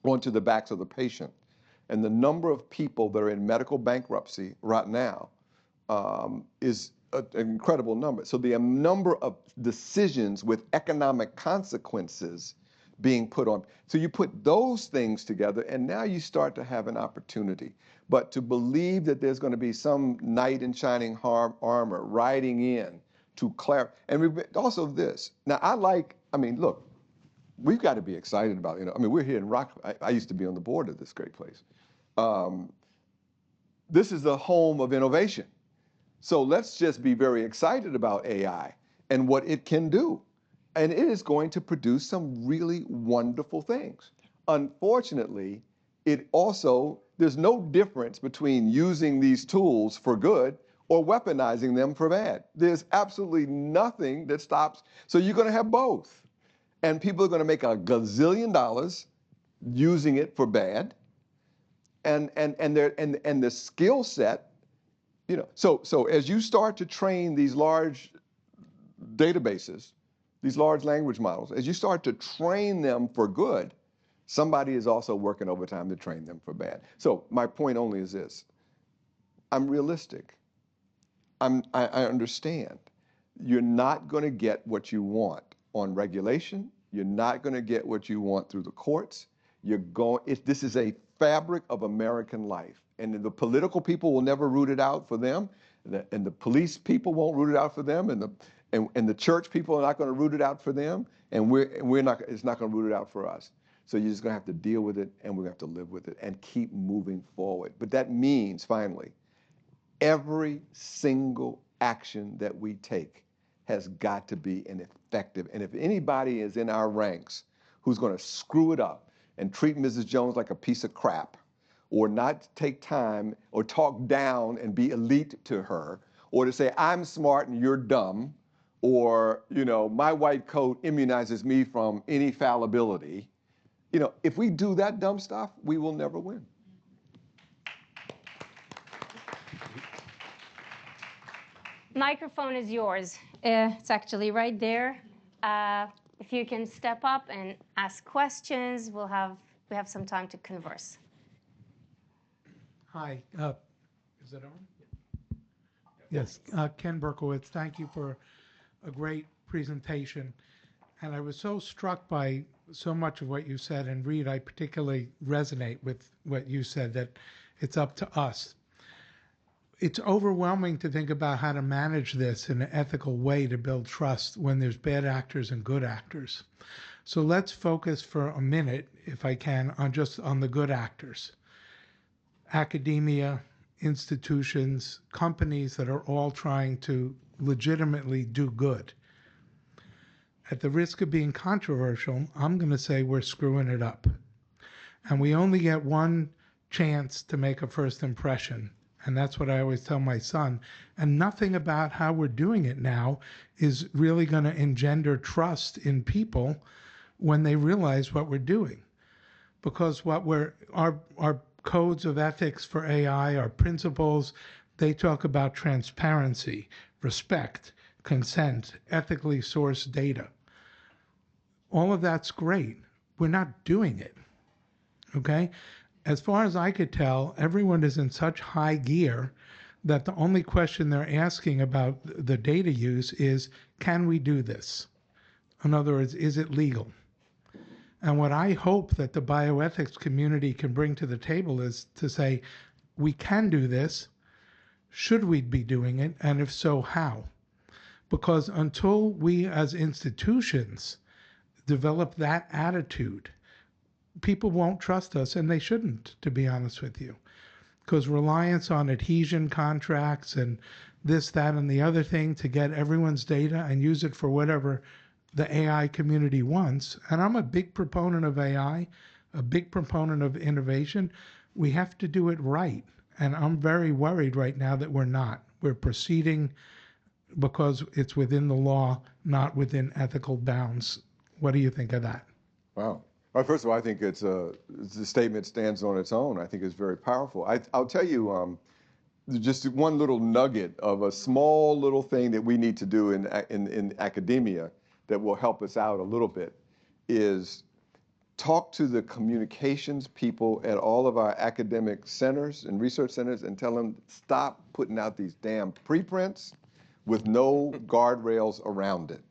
onto the backs of the patient, and the number of people that are in medical bankruptcy right now is an incredible number. So the number of decisions with economic consequences being put on. So you put those things together, and now you start to have an opportunity. But to believe that there's going to be some knight in shining armor riding in to clarify, and also this. Now, look, we've got to be excited about, we're here in Rockford. I used to be on the board of this great place. This is the home of innovation. So let's just be very excited about AI and what it can do. And it is going to produce some really wonderful things. Unfortunately, there's no difference between using these tools for good or weaponizing them for bad. There's absolutely nothing that stops. So you're going to have both. And people are going to make $1 gazillion using it for bad. And the skill set, so as you start to train these large databases, these large language models, as you start to train them for good, somebody is also working overtime to train them for bad. So my point only is this. I'm realistic. I understand. You're not going to get what you want on regulation. You're not going to get what you want through the courts. This is a fabric of American life. And the political people will never root it out for them. And the police people won't root it out for them. And the church people are not going to root it out for them. And it's not going to root it out for us. So you're just going to have to deal with it, and we're going to have to live with it and keep moving forward. But that means, finally, every single action that we take has got to be an effective. And if anybody is in our ranks who's going to screw it up and treat Mrs. Jones like a piece of crap, or not take time or talk down and be elite to her, or to say, I'm smart and you're dumb, or, my white coat immunizes me from any fallibility, if we do that dumb stuff, we will never win. Microphone is yours. It's actually right there. If you can step up and ask questions, we have some time to converse. Hi. Is it on? Yes. Ken Berkowitz, thank you for a great presentation. And I was so struck by so much of what you said, and Reed, I particularly resonate with what you said, that it's up to us. It's overwhelming to think about how to manage this in an ethical way to build trust when there's bad actors and good actors. So let's focus for a minute, if I can, on the good actors. Academia, institutions, companies that are all trying to legitimately do good. At the risk of being controversial, I'm going to say we're screwing it up. And we only get one chance to make a first impression. And that's what I always tell my son. And nothing about how we're doing it now is really going to engender trust in people when they realize what we're doing. Because our codes of ethics for AI, our principles, they talk about transparency, respect, consent, ethically sourced data. All of that's great. We're not doing it, okay? As far as I could tell, everyone is in such high gear that the only question they're asking about the data use is, can we do this? In other words, is it legal? And what I hope that the bioethics community can bring to the table is to say, we can do this. Should we be doing it? And if so, how? Because until we as institutions develop that attitude, people won't trust us, and they shouldn't, to be honest with you. Because reliance on adhesion contracts and this, that, and the other thing to get everyone's data and use it for whatever the AI community wants. And I'm a big proponent of AI, a big proponent of innovation. We have to do it right. And I'm very worried right now that we're not. We're proceeding because it's within the law, not within ethical bounds. What do you think of that? Wow. Well, first of all, I think the statement stands on its own. I think it's very powerful. I'll tell you just one little nugget of a small little thing that we need to do in academia that will help us out a little bit is talk to the communications people at all of our academic centers and research centers and tell them, stop putting out these damn preprints with no guardrails around it.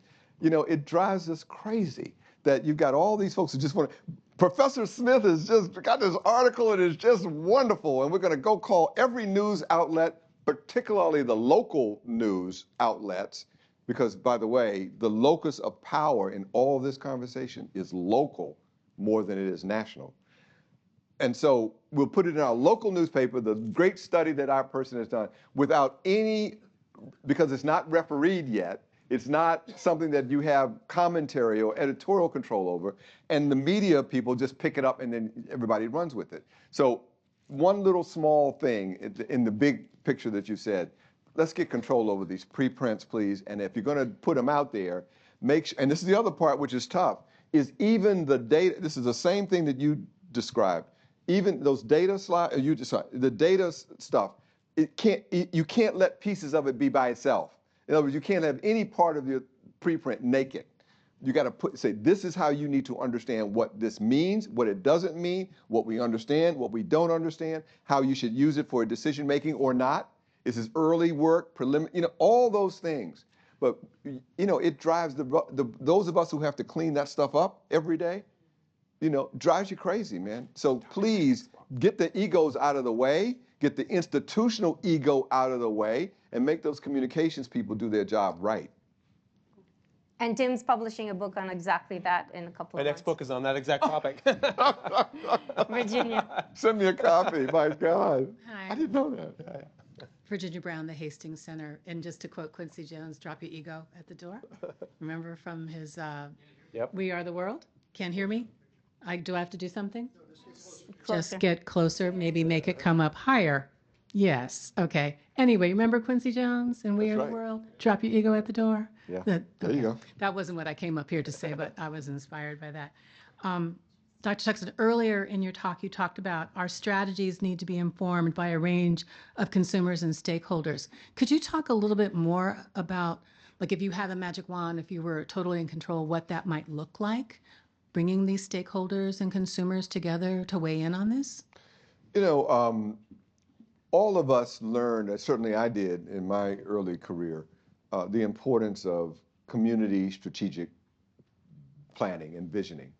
It drives us crazy that you've got all these folks who just want to. Professor Smith has just got this article and it's just wonderful, and we're going to go call every news outlet, particularly the local news outlets, because, by the way, the locus of power in all of this conversation is local more than it is national. And so we'll put it in our local newspaper, the great study that our person has done, without any, because it's not refereed yet. It's not something that you have commentary or editorial control over, and the media people just pick it up and then everybody runs with it. So one little small thing in the big picture that you said, let's get control over these preprints, please. And if you're going to put them out there, make sure, and this is the other part which is tough, is even the data, this is the same thing that you described, even those data slides, the data stuff, you can't let pieces of it be by itself. In other words, you can't have any part of your preprint naked. You got to say, this is how you need to understand what this means, what it doesn't mean, what we understand, what we don't understand, how you should use it for decision making or not. This is early work, preliminary, all those things. But, it drives those of us who have to clean that stuff up every day, drives you crazy, man. So please get the egos out of the way, get the institutional ego out of the way, and make those communications people do their job right. And Tim's publishing a book on exactly that in a couple of months. My next book is on that exact topic. Virginia. Send me a copy, my God. Hi. I didn't know that. Virginia Brown, the Hastings Center. And just to quote Quincy Jones, drop your ego at the door. Remember from his Yep. We Are the World? Can't hear me? Do I have to do something? Closer. Just get closer, maybe make it come up higher. Yes. Okay. Anyway, remember Quincy Jones and We That's Are right. the World? Drop your ego at the door. Yeah. There you go. That wasn't what I came up here to say, but I was inspired by that. Dr. Tuckson, earlier in your talk, you talked about our strategies need to be informed by a range of consumers and stakeholders. Could you talk a little bit more about, like, if you had a magic wand, if you were totally in control, what that might look like, bringing these stakeholders and consumers together to weigh in on this? All of us learned, certainly I did in my early career, the importance of community strategic planning and visioning,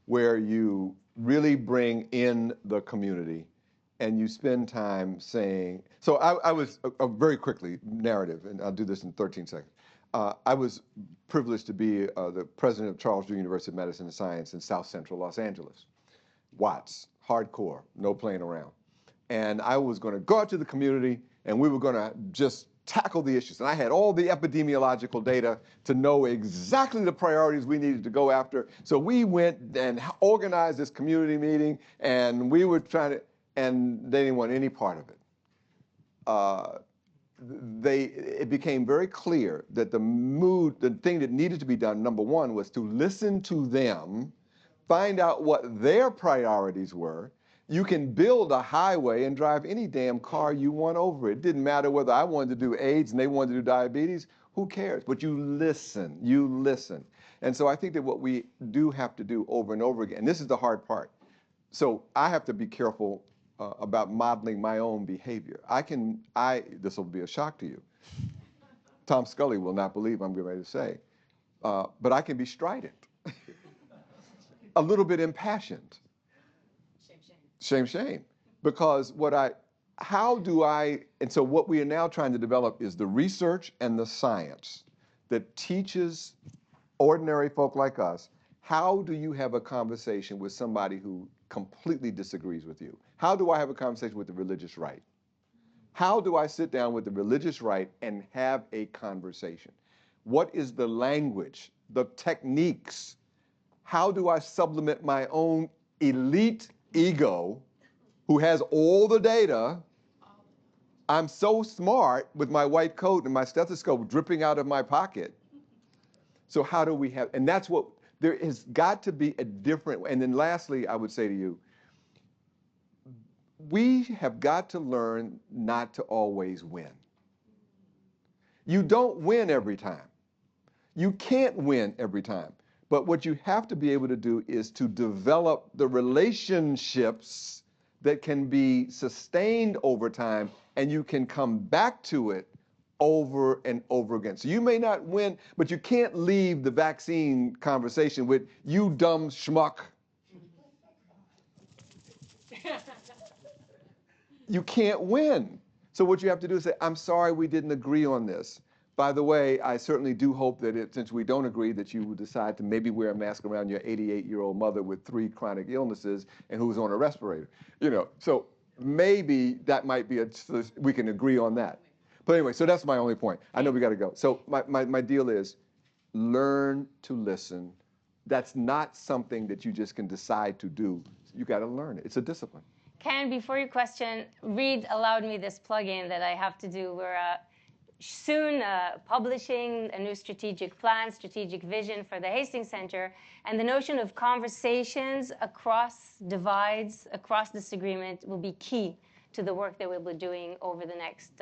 where you really bring in the community and you spend time saying, so I was, very quickly, narrative, and I'll do this in 13 seconds. I was privileged to be the president of Charles Drew University of Medicine and Science in South Central Los Angeles. Watts, hardcore, no playing around. And I was going to go out to the community and we were going to just tackle the issues. And I had all the epidemiological data to know exactly the priorities we needed to go after. So we went and organized this community meeting and we were trying to, and they didn't want any part of it. It became very clear that the thing that needed to be done, number one, was to listen to them, find out what their priorities were. You can build a highway and drive any damn car you want over it. It didn't matter whether I wanted to do AIDS and they wanted to do diabetes. Who cares? But you listen. You listen. And so I think that what we do have to do over and over again, and this is the hard part. So I have to be careful about modeling my own behavior. This will be a shock to you. Tom Scully will not believe I'm getting ready to say, but I can be strident, a little bit impassioned. Shame. Because and so what we are now trying to develop is the research and the science that teaches ordinary folk like us, how do you have a conversation with somebody who completely disagrees with you? How do I have a conversation with the religious right? How do I sit down with the religious right and have a conversation? What is the language, the techniques? How do I supplement my own elite ego, who has all the data? I'm so smart with my white coat and my stethoscope dripping out of my pocket. So how do we have, and that's what, there has got to be a different, and then lastly, I would say to you, we have got to learn not to always win. You don't win every time. You can't win every time. But what you have to be able to do is to develop the relationships that can be sustained over time, and you can come back to it over and over again. So you may not win, but you can't leave the vaccine conversation with, you dumb schmuck. You can't win. So what you have to do is say, I'm sorry we didn't agree on this. By the way, I certainly do hope that since we don't agree, that you will decide to maybe wear a mask around your 88-year-old mother with 3 chronic illnesses and who's on a respirator. So maybe that might be we can agree on that. But anyway, so that's my only point. I know we got to go. So my deal is learn to listen. That's not something that you just can decide to do. You got to learn it. It's a discipline. Ken, before your question, Reed allowed me this plug-in that I have to do. We're soon publishing a new strategic plan, strategic vision for the Hastings Center, and the notion of conversations across divides, across disagreement will be key to the work that we'll be doing over the next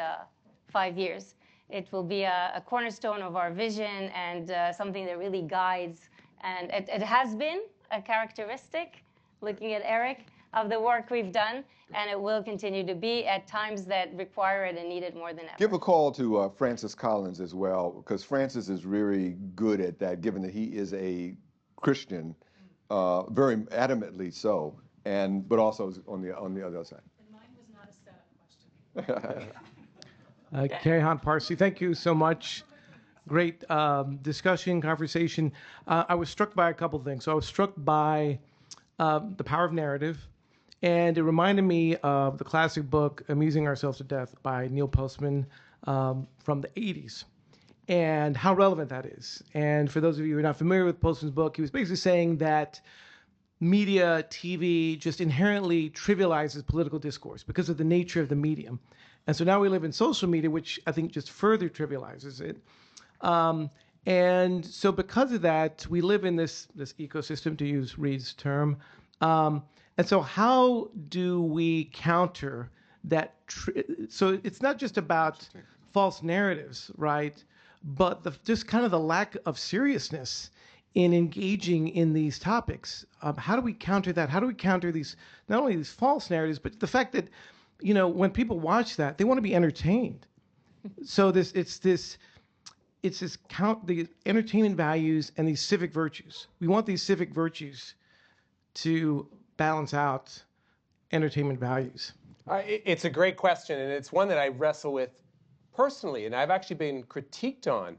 5 years. It will be a cornerstone of our vision and something that really guides, and it has been a characteristic, looking at Eric, of the work we've done, and it will continue to be at times that require it and need it more than ever. Give a call to Francis Collins as well, because Francis is really good at that, given that he is a Christian very adamantly so, but also on the other side. And mine was not a setup question. Callahan Parsi, thank you so much. Great discussion, conversation. I was struck by a couple things. So I was struck by the power of narrative, and it reminded me of the classic book Amusing Ourselves to Death by Neil Postman from the 80s, and how relevant that is. And for those of you who are not familiar with Postman's book, he was basically saying that media, TV, just inherently trivializes political discourse because of the nature of the medium. And so now we live in social media, which I think just further trivializes it. And so because of that, we live in this ecosystem, to use Reed's term. And so how do we counter that? So it's not just about false narratives, right? But just kind of the lack of seriousness in engaging in these topics. How do we counter that? How do we counter these, not only these false narratives, but the fact that, when people watch that, they want to be entertained. So the entertainment values and these civic virtues. We want these civic virtues to balance out entertainment values. It's a great question, and it's one that I wrestle with personally, and I've actually been critiqued on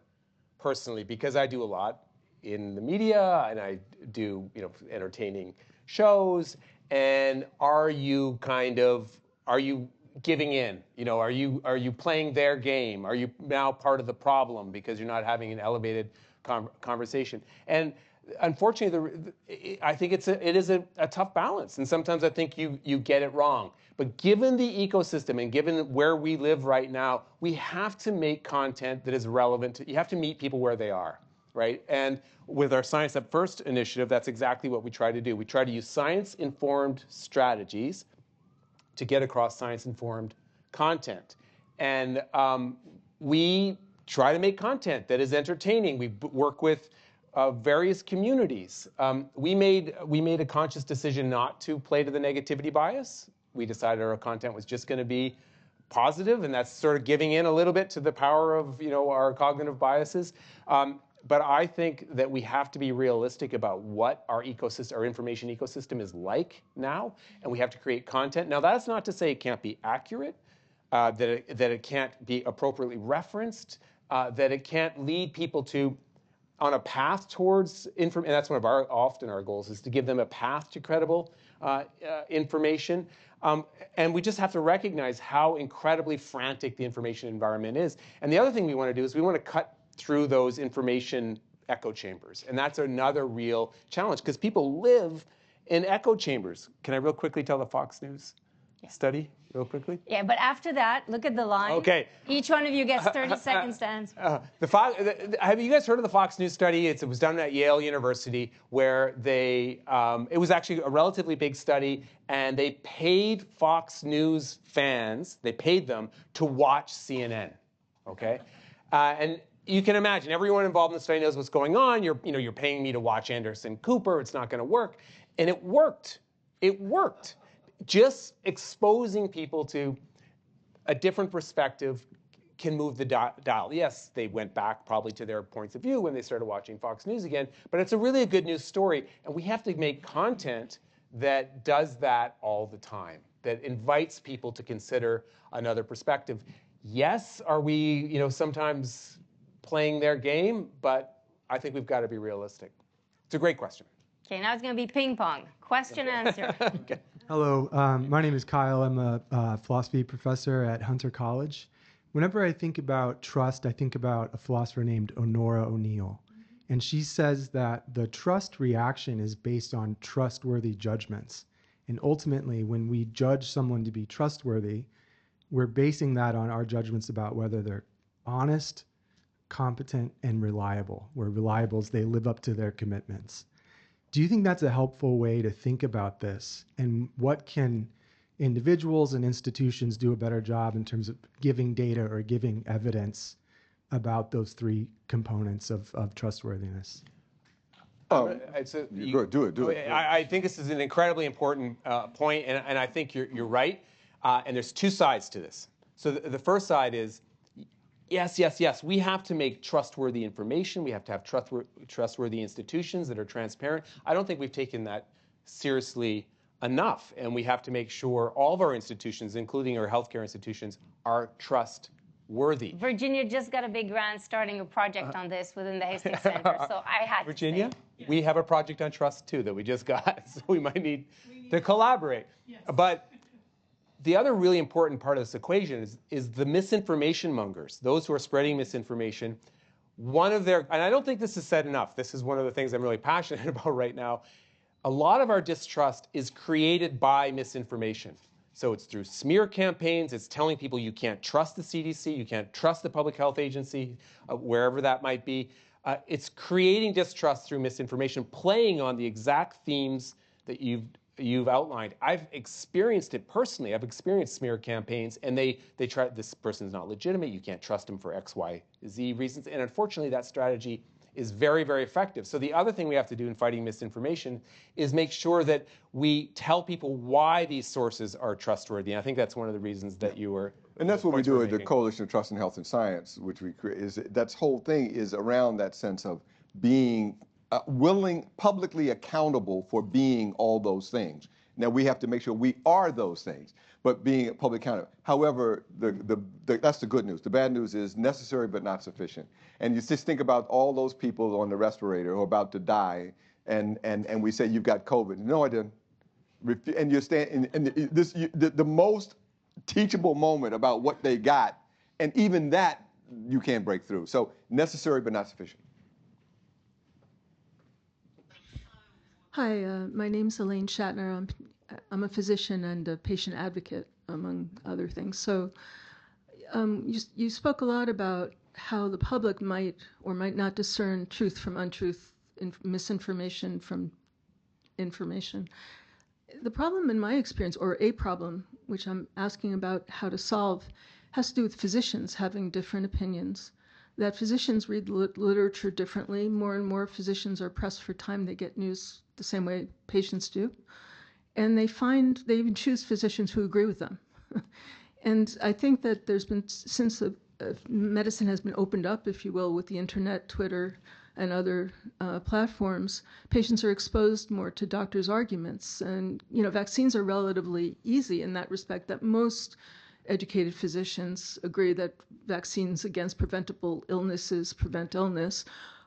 personally because I do a lot in the media and I do entertaining shows. And are you giving in? Are you playing their game? Are you now part of the problem because you're not having an elevated conversation? And unfortunately, I think it is a tough balance, and sometimes I think you get it wrong. But given the ecosystem and given where we live right now, we have to make content that is relevant. You have to meet people where they are, right? And with our Science Up First initiative, that's exactly what we try to do. We try to use science-informed strategies to get across science-informed content. And we try to make content that is entertaining. We work with various communities. We made a conscious decision not to play to the negativity bias. We decided our content was just going to be positive, and that's sort of giving in a little bit to the power of our cognitive biases. But I think that we have to be realistic about what our information ecosystem is like now, and we have to create content. Now, that's not to say it can't be accurate, that it can't be appropriately referenced, that it can't lead people on a path towards information. And that's one of our goals is to give them a path to credible information. And we just have to recognize how incredibly frantic the information environment is. And the other thing we want to do is we want to cut through those information echo chambers. And that's another real challenge because people live in echo chambers. Can I real quickly tell the Fox News study real quickly? Yeah, but after that, look at the line. Okay. Each one of you gets 30 seconds to answer. Have you guys heard of the Fox News study? It was done at Yale University where it was actually a relatively big study, and they paid Fox News fans, they paid them to watch CNN, okay? And you can imagine, everyone involved in the study knows what's going on. You're paying me to watch Anderson Cooper. It's not going to work. And it worked. It worked. Just exposing people to a different perspective can move the dial. Yes, they went back probably to their points of view when they started watching Fox News again, but it's a really good news story, and we have to make content that does that all the time, that invites people to consider another perspective. Yes, are we, sometimes playing their game, but I think we've got to be realistic. It's a great question. Okay, now it's going to be ping pong. Question answer. Okay. Hello, my name is Kyle. I'm a philosophy professor at Hunter College. Whenever I think about trust, I think about a philosopher named Honora O'Neill. And she says that the trust reaction is based on trustworthy judgments. And ultimately, when we judge someone to be trustworthy, we're basing that on our judgments about whether they're honest, competent, and reliable. Where reliable is they live up to their commitments. Do you think that's a helpful way to think about this? And what can individuals and institutions do a better job in terms of giving data or giving evidence about those three components of trustworthiness? Do it. I think this is an incredibly important point, and I think you're right. And there's two sides to this. So the first side is, yes. We have to make trustworthy information. We have to have trustworthy institutions that are transparent. I don't think we've taken that seriously enough, and we have to make sure all of our institutions, including our healthcare institutions, are trustworthy. Virginia just got a big grant starting a project on this within the Hastings Center, so I had Virginia, to say. we have a project on trust too that we just got, so we might need to collaborate. Yes. But the other really important part of this equation is the misinformation mongers, those who are spreading misinformation. And I don't think this is said enough. This is one of the things I'm really passionate about right now. A lot of our distrust is created by misinformation. So it's through smear campaigns. It's telling people you can't trust the CDC, you can't trust the public health agency, wherever that might be. It's creating distrust through misinformation, playing on the exact themes that you've outlined. I've experienced it personally. I've experienced smear campaigns, and they try, this person's not legitimate, you can't trust him for X, Y, Z reasons. And unfortunately, that strategy is very, very effective. So the other thing we have to do in fighting misinformation is make sure that we tell people why these sources are trustworthy. And I think that's one of the reasons that you were. And that's what we do at the Coalition of Trust in Health and Science, which we create. That whole thing is around that sense of being publicly accountable for being all those things. Now we have to make sure we are those things, but being public accountable. However, that's the good news. The bad news is necessary but not sufficient. And you just think about all those people on the respirator who are about to die, and we say you've got COVID. No, I didn't. And you stand the most teachable moment about what they got, and even that you can't break through. So necessary but not sufficient. Hi, my name's Elaine Shatner. I'm a physician and a patient advocate, among other things. So you spoke a lot about how the public might or might not discern truth from untruth, misinformation from information. The problem in my experience, or a problem, which I'm asking about how to solve, has to do with physicians having different opinions. That physicians read literature differently. More and more physicians are pressed for time. They get news the same way patients do. And they even choose physicians who agree with them. And I think that there's been, since medicine has been opened up, if you will, with the internet, Twitter, and other platforms, patients are exposed more to doctors' arguments. And, vaccines are relatively easy in that respect, that most educated physicians agree that vaccines against preventable illnesses prevent illness.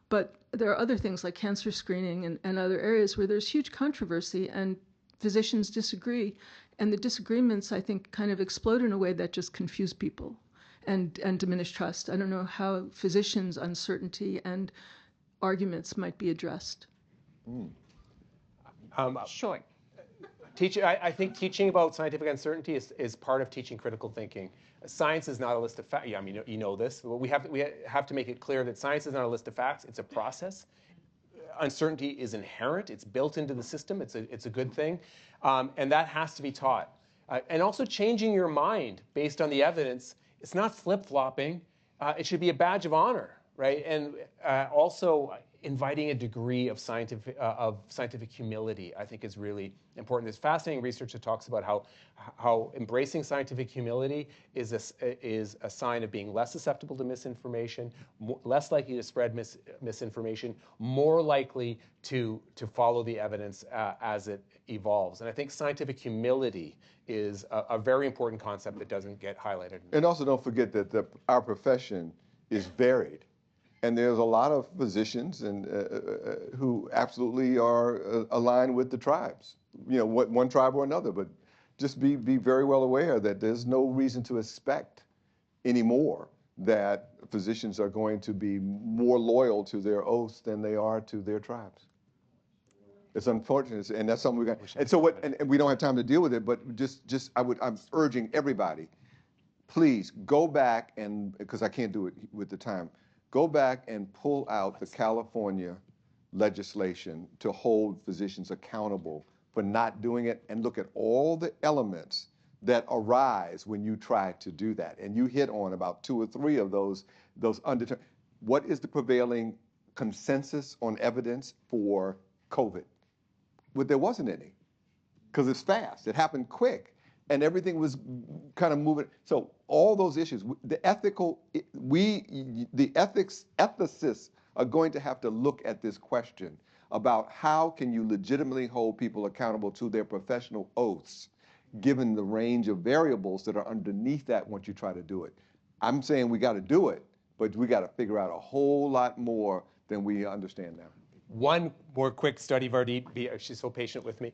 But there are other things like cancer screening and other areas where there's huge controversy and physicians disagree. And the disagreements, I think, kind of explode in a way that just confuse people and diminish trust. I don't know how physicians' uncertainty and arguments might be addressed. Short. I think teaching about scientific uncertainty is part of teaching critical thinking. Science is not a list of facts. Yeah, I mean, you know this. But we have to make it clear that science is not a list of facts. It's a process. Uncertainty is inherent. It's built into the system. It's a good thing. And that has to be taught. And also changing your mind based on the evidence. It's not flip-flopping. It should be a badge of honor, right? And also inviting a degree of scientific humility, I think, is really important. There's fascinating research that talks about how embracing scientific humility is a sign of being less susceptible to misinformation, less likely to spread misinformation, more likely to follow the evidence as it evolves. And I think scientific humility is a very important concept that doesn't get highlighted. And also don't forget that our profession is varied. And there's a lot of physicians who absolutely are aligned with the tribes, one tribe or another. But just be very well aware that there's no reason to expect anymore that physicians are going to be more loyal to their oaths than they are to their tribes. It's unfortunate, and that's something we got. And so and we don't have time to deal with it. But I'm urging everybody, please go back because I can't do it with the time. Go back and pull out the California legislation to hold physicians accountable for not doing it, and look at all the elements that arise when you try to do that. And you hit on about 2 or 3 of those undetermined. What is the prevailing consensus on evidence for COVID? Well, there wasn't any, because it's fast. It happened quick. and everything was kind of moving. So all those issues, ethicists are going to have to look at this question about how can you legitimately hold people accountable to their professional oaths, given the range of variables that are underneath that once you try to do it. I'm saying we got to do it, but we got to figure out a whole lot more than we understand now. One more quick study, Vardit, she's so patient with me.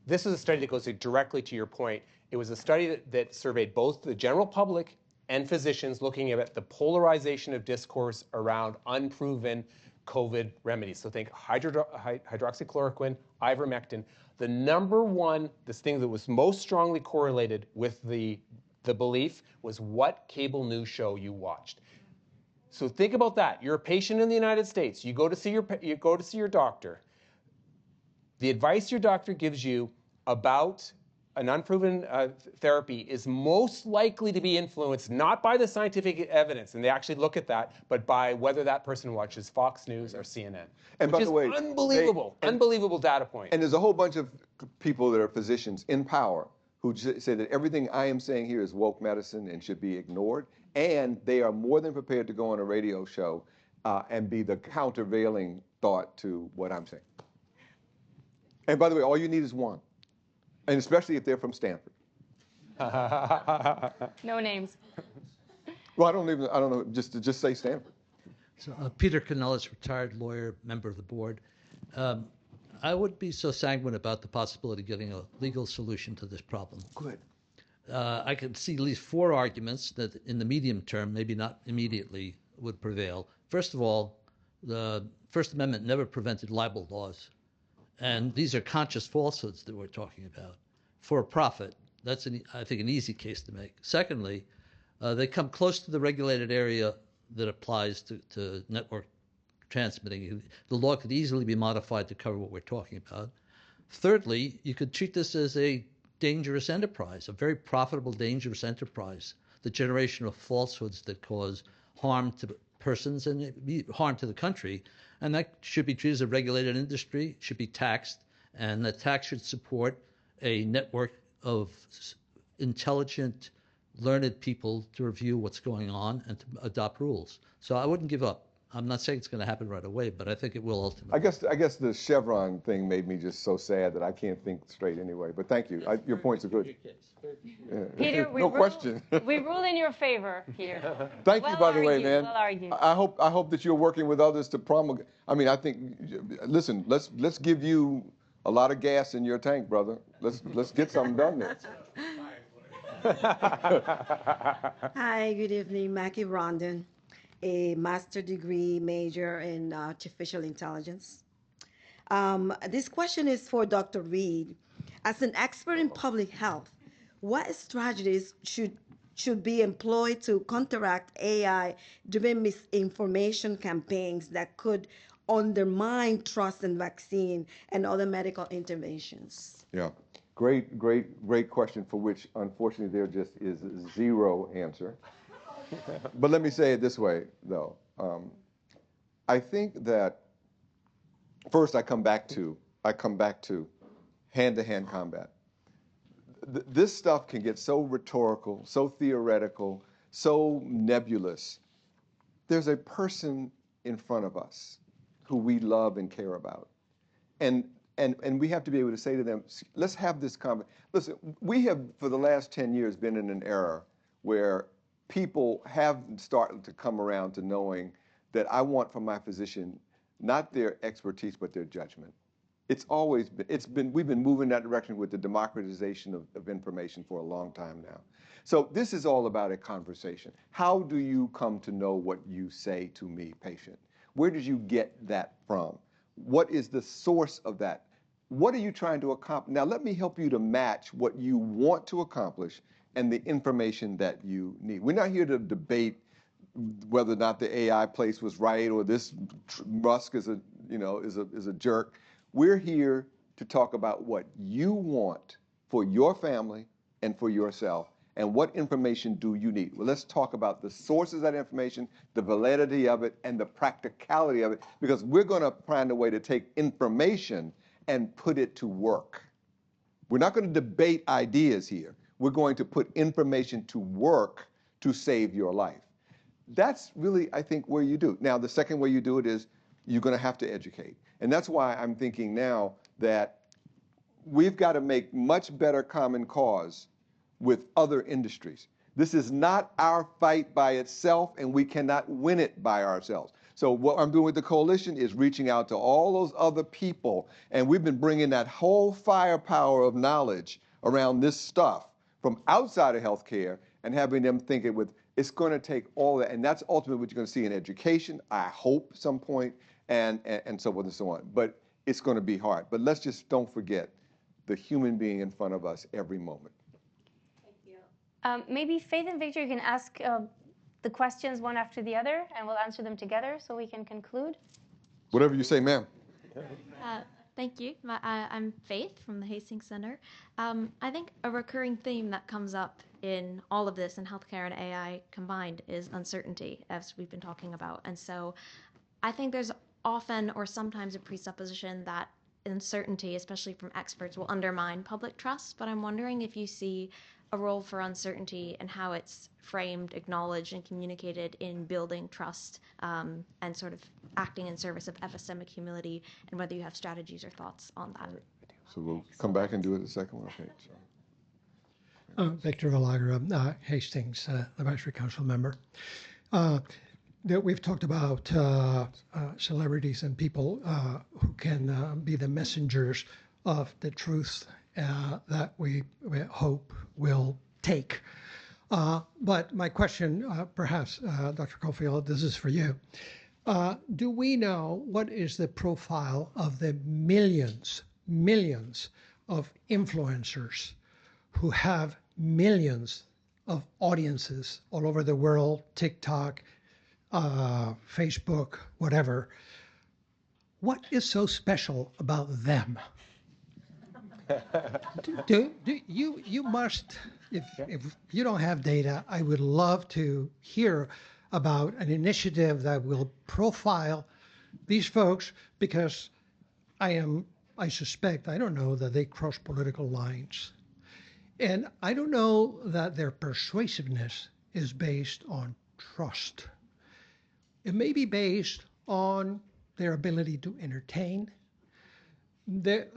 This is a study that goes directly to your point. It was a study that surveyed both the general public and physicians, looking at the polarization of discourse around unproven COVID remedies. So think hydroxychloroquine, ivermectin. The number one, this thing that was most strongly correlated with the belief was what cable news show you watched. So think about that. You're a patient in the United States. You go to see your doctor. The advice your doctor gives you about an unproven therapy is most likely to be influenced not by the scientific evidence, and they actually look at that, but by whether that person watches Fox News or CNN. And which by the way, unbelievable data point. And there's a whole bunch of people that are physicians in power who say that everything I am saying here is woke medicine and should be ignored. And they are more than prepared to go on a radio show and be the countervailing thought to what I'm saying. And by the way, all you need is one. And especially if they're from Stanford. No names. Well, I don't know, just say Stanford. So, Peter Canellis, retired lawyer, member of the board. I would be so sanguine about the possibility of getting a legal solution to this problem. Good. I could see at least 4 arguments that in the medium term, maybe not immediately, would prevail. First of all, the First Amendment never prevented libel laws. And these are conscious falsehoods that we're talking about. For a profit, that's, I think, an easy case to make. Secondly, they come close to the regulated area that applies to network transmitting. The law could easily be modified to cover what we're talking about. Thirdly, you could treat this as a dangerous enterprise, a very profitable, dangerous enterprise, the generation of falsehoods that cause harm to persons and harm to the country. And that should be treated as a regulated industry, should be taxed, and that tax should support a network of intelligent, learned people to review what's going on and to adopt rules. So I wouldn't give up. I'm not saying it's going to happen right away, but I think it will ultimately. I guess the Chevron thing made me just so sad that I can't think straight anyway. But thank you. Your points are good. Yeah. Peter, no question. We rule in your favor, Peter. Thank you, by the way, man. Well argued. I hope that you're working with others to promulgate. I mean, I think. Listen, let's give you a lot of gas in your tank, brother. Let's get something done there. Hi, good evening, Mackie Rondon, a master's degree major in artificial intelligence. This question is for Dr. Reed. As an expert in public health, what strategies should be employed to counteract AI-driven misinformation campaigns that could undermine trust in vaccine and other medical interventions? Yeah, great question for which, unfortunately, there just is zero answer. But let me say it this way, though. I think that first I come back to hand-to-hand combat. This stuff can get so rhetorical, so theoretical, so nebulous. There's a person in front of us who we love and care about. And we have to be able to say to them, let's have this conversation. Listen, we have, for the last 10 years, been in an era where people have started to come around to knowing that I want from my physician not their expertise, but their judgment. It's always been, we've been moving that direction with the democratization of information for a long time now. So this is all about a conversation. How do you come to know what you say to me, patient? Where did you get that from? What is the source of that? What are you trying to accomplish? Now, let me help you to match what you want to accomplish and the information that you need. We're not here to debate whether or not the AI place was right or this Musk is a jerk. We're here to talk about what you want for your family and for yourself, and what information do you need. Well, let's talk about the sources of that information, the validity of it, and the practicality of it, because we're going to find a way to take information and put it to work. We're not going to debate ideas here. We're going to put information to work to save your life. That's really, I think, where you do. Now, the second way you do it is you're going to have to educate. And that's why I'm thinking now that we've got to make much better common cause with other industries. This is not our fight by itself, and we cannot win it by ourselves. So what I'm doing with the coalition is reaching out to all those other people, and we've been bringing that whole firepower of knowledge around this stuff from outside of healthcare and having them think it with, it's going to take all that, and that's ultimately what you're going to see in education, I hope, some point, and so forth and so on. But it's going to be hard. But let's just don't forget the human being in front of us every moment. Maybe Faith and Victor, you can ask the questions one after the other, and we'll answer them together so we can conclude. Whatever you say, ma'am. Thank you. I'm Faith from the Hastings Center. I think a recurring theme that comes up in all of this, in healthcare and AI combined, is uncertainty, as we've been talking about. And so I think there's often or sometimes a presupposition that uncertainty, especially from experts, will undermine public trust. But I'm wondering if you see a role for uncertainty and how it's framed, acknowledged, and communicated in building trust and sort of acting in service of epistemic humility, and whether you have strategies or thoughts on that. So we'll come back and do it the second one. Okay. Victor Villagra, Hastings, advisory council member. We've talked about celebrities and people who can be the messengers of the truth that we hope will take. But my question, perhaps, Dr. Caulfield, this is for you. Do we know what is the profile of the millions of influencers who have millions of audiences all over the world, TikTok, Facebook, whatever? What is so special about them? You must, if you don't have data, I would love to hear about an initiative that will profile these folks, because I suspect, I don't know that they cross political lines. And I don't know that their persuasiveness is based on trust. It may be based on their ability to entertain.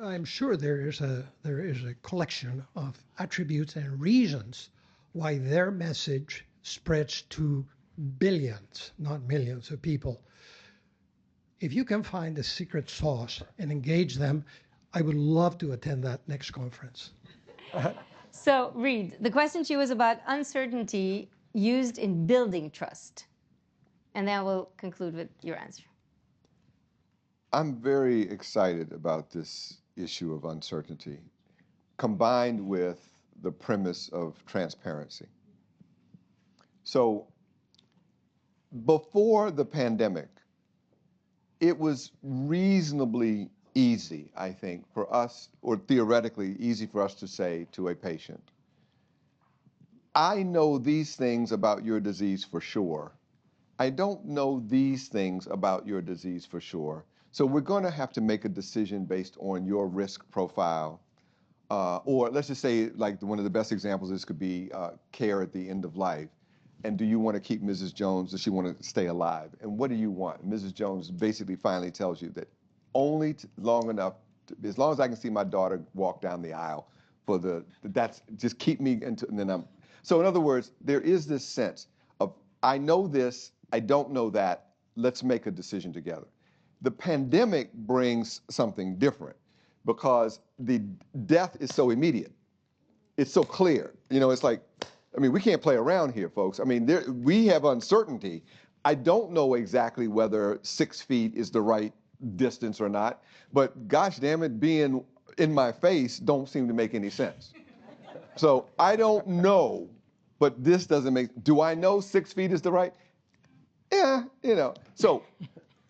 I'm sure there is a collection of attributes and reasons why their message spreads to billions, not millions of people. If you can find the secret sauce and engage them, I would love to attend that next conference. So, Reed, the question to you was about uncertainty used in building trust. And then we'll conclude with your answer. I'm very excited about this issue of uncertainty, combined with the premise of transparency. So, before the pandemic, it was reasonably easy, I think, for us, or theoretically easy for us to say to a patient, I know these things about your disease for sure. I don't know these things about your disease for sure. So we're going to have to make a decision based on your risk profile. Or let's just say, like, one of the best examples of this could be care at the end of life. And do you want to keep Mrs. Jones? Does she want to stay alive? And what do you want? Mrs. Jones basically finally tells you that only long enough, as long as I can see my daughter walk down the aisle, that's just keep me and then I'm. So in other words, there is this sense of, I know this, I don't know that, let's make a decision together. The pandemic brings something different because the death is so immediate. It's so clear. You know, it's like, I mean, we can't play around here, folks. I mean, we have uncertainty. I don't know exactly whether 6 feet is the right distance or not, but gosh damn it, being in my face don't seem to make any sense. So I don't know, but this doesn't make, do I know 6 feet is the right? Yeah, you know. So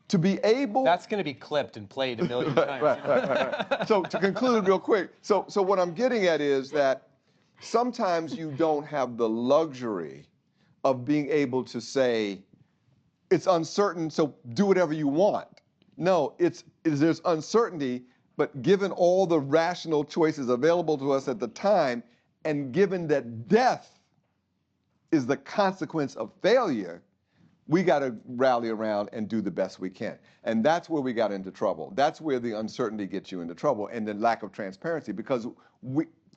to be able... That's going to be clipped and played a million times. Right. So to conclude real quick, so what I'm getting at is that sometimes you don't have the luxury of being able to say, it's uncertain, so do whatever you want. No, there's uncertainty, but given all the rational choices available to us at the time, And given that death is the consequence of failure, we got to rally around and do the best we can. And that's where we got into trouble. That's where the uncertainty gets you into trouble, and the lack of transparency, because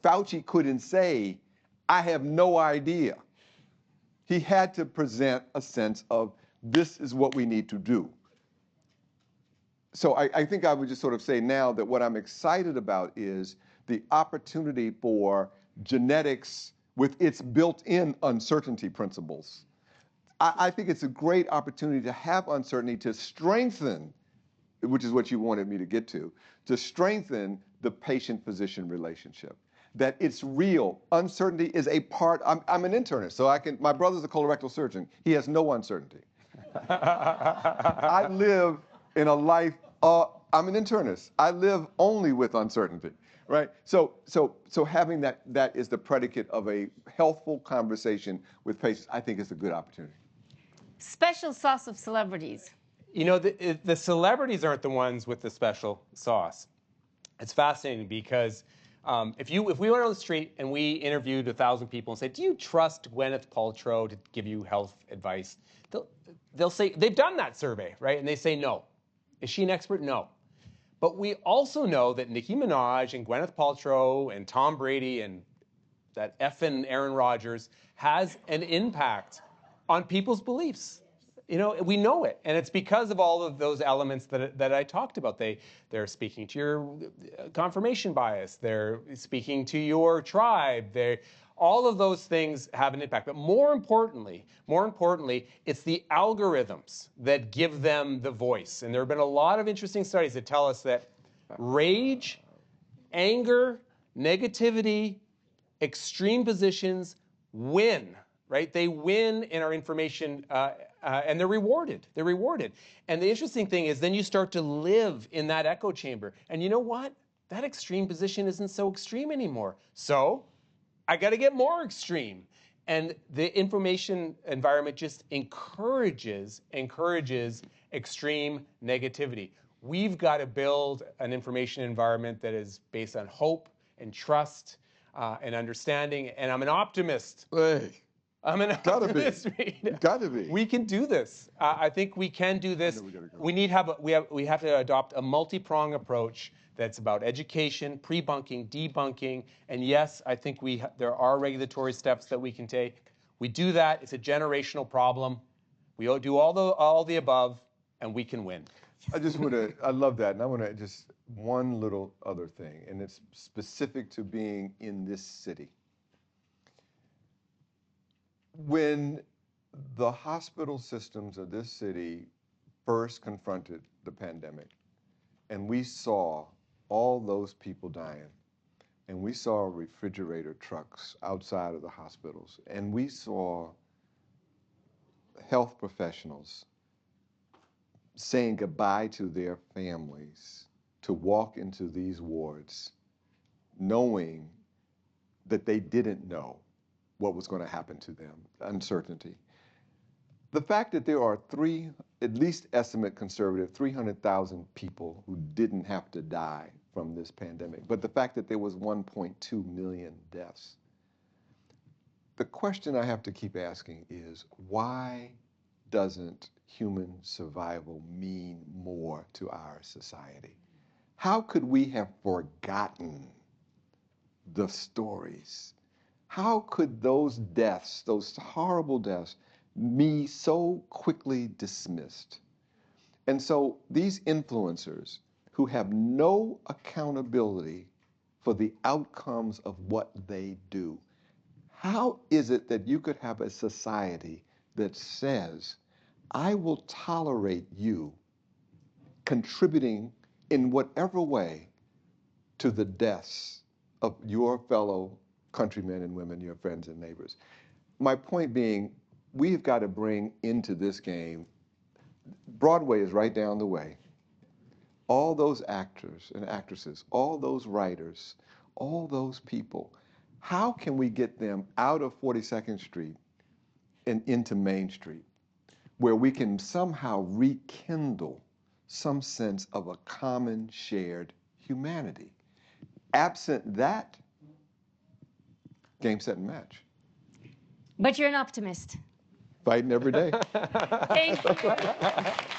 Fauci couldn't say, I have no idea. He had to present a sense of, this is what we need to do. So I think I would just sort of say now that what I'm excited about is the opportunity for genetics with its built-in uncertainty principles. I think it's a great opportunity to have uncertainty to strengthen, which is what you wanted me to get to strengthen the patient-physician relationship. That it's real. Uncertainty is a part. I'm an internist, so my brother's a colorectal surgeon. He has no uncertainty. I live in a life, I'm an internist. I live only with uncertainty, right? So having that is the predicate of a healthful conversation with patients, I think is a good opportunity. Special sauce of celebrities. You know, the celebrities aren't the ones with the special sauce. It's fascinating because if we went on the street and we interviewed 1,000 people and said, do you trust Gwyneth Paltrow to give you health advice? They'll say, they've done that survey, right? And they say no. Is she an expert? No. But we also know that Nicki Minaj and Gwyneth Paltrow and Tom Brady and that effing Aaron Rodgers has an impact on people's beliefs. You know, we know it, and it's because of all of those elements that I talked about. They're speaking to your confirmation bias. They're speaking to your tribe. All of those things have an impact. But more importantly, it's the algorithms that give them the voice. And there have been a lot of interesting studies that tell us that rage, anger, negativity, extreme positions win. Right? They win in our information, and they're rewarded. They're rewarded. And the interesting thing is then you start to live in that echo chamber. And you know what? That extreme position isn't so extreme anymore. So I got to get more extreme. And the information environment just encourages extreme negativity. We've got to build an information environment that is based on hope and trust and understanding. And I'm an optimist. Hey. I'm an optimist. Gotta be. We can do this. I think we can do this. We have to adopt a multi-pronged approach that's about education, pre-bunking, debunking, and yes, I think there are regulatory steps that we can take. We do that. It's a generational problem. We do all the above, and we can win. I love that, and I want to just one little other thing, and it's specific to being in this city. When the hospital systems of this city first confronted the pandemic, and we saw all those people dying, and we saw refrigerator trucks outside of the hospitals, and we saw health professionals saying goodbye to their families to walk into these wards knowing that they didn't know what was going to happen to them, uncertainty. The fact that there are at least estimate conservative, 300,000 people who didn't have to die from this pandemic, but the fact that there was 1.2 million deaths. The question I have to keep asking is, why doesn't human survival mean more to our society? How could we have forgotten the stories? How could those deaths, those horrible deaths, be so quickly dismissed? And so these influencers who have no accountability for the outcomes of what they do, how is it that you could have a society that says, I will tolerate you contributing in whatever way to the deaths of your fellow countrymen and women, your friends and neighbors? My point being, we've got to bring into this game, Broadway is right down the way. All those actors and actresses, all those writers, all those people, how can we get them out of 42nd Street and into Main Street, where we can somehow rekindle some sense of a common shared humanity? Absent that, game, set, and match. But you're an optimist. Fighting every day. Thank you.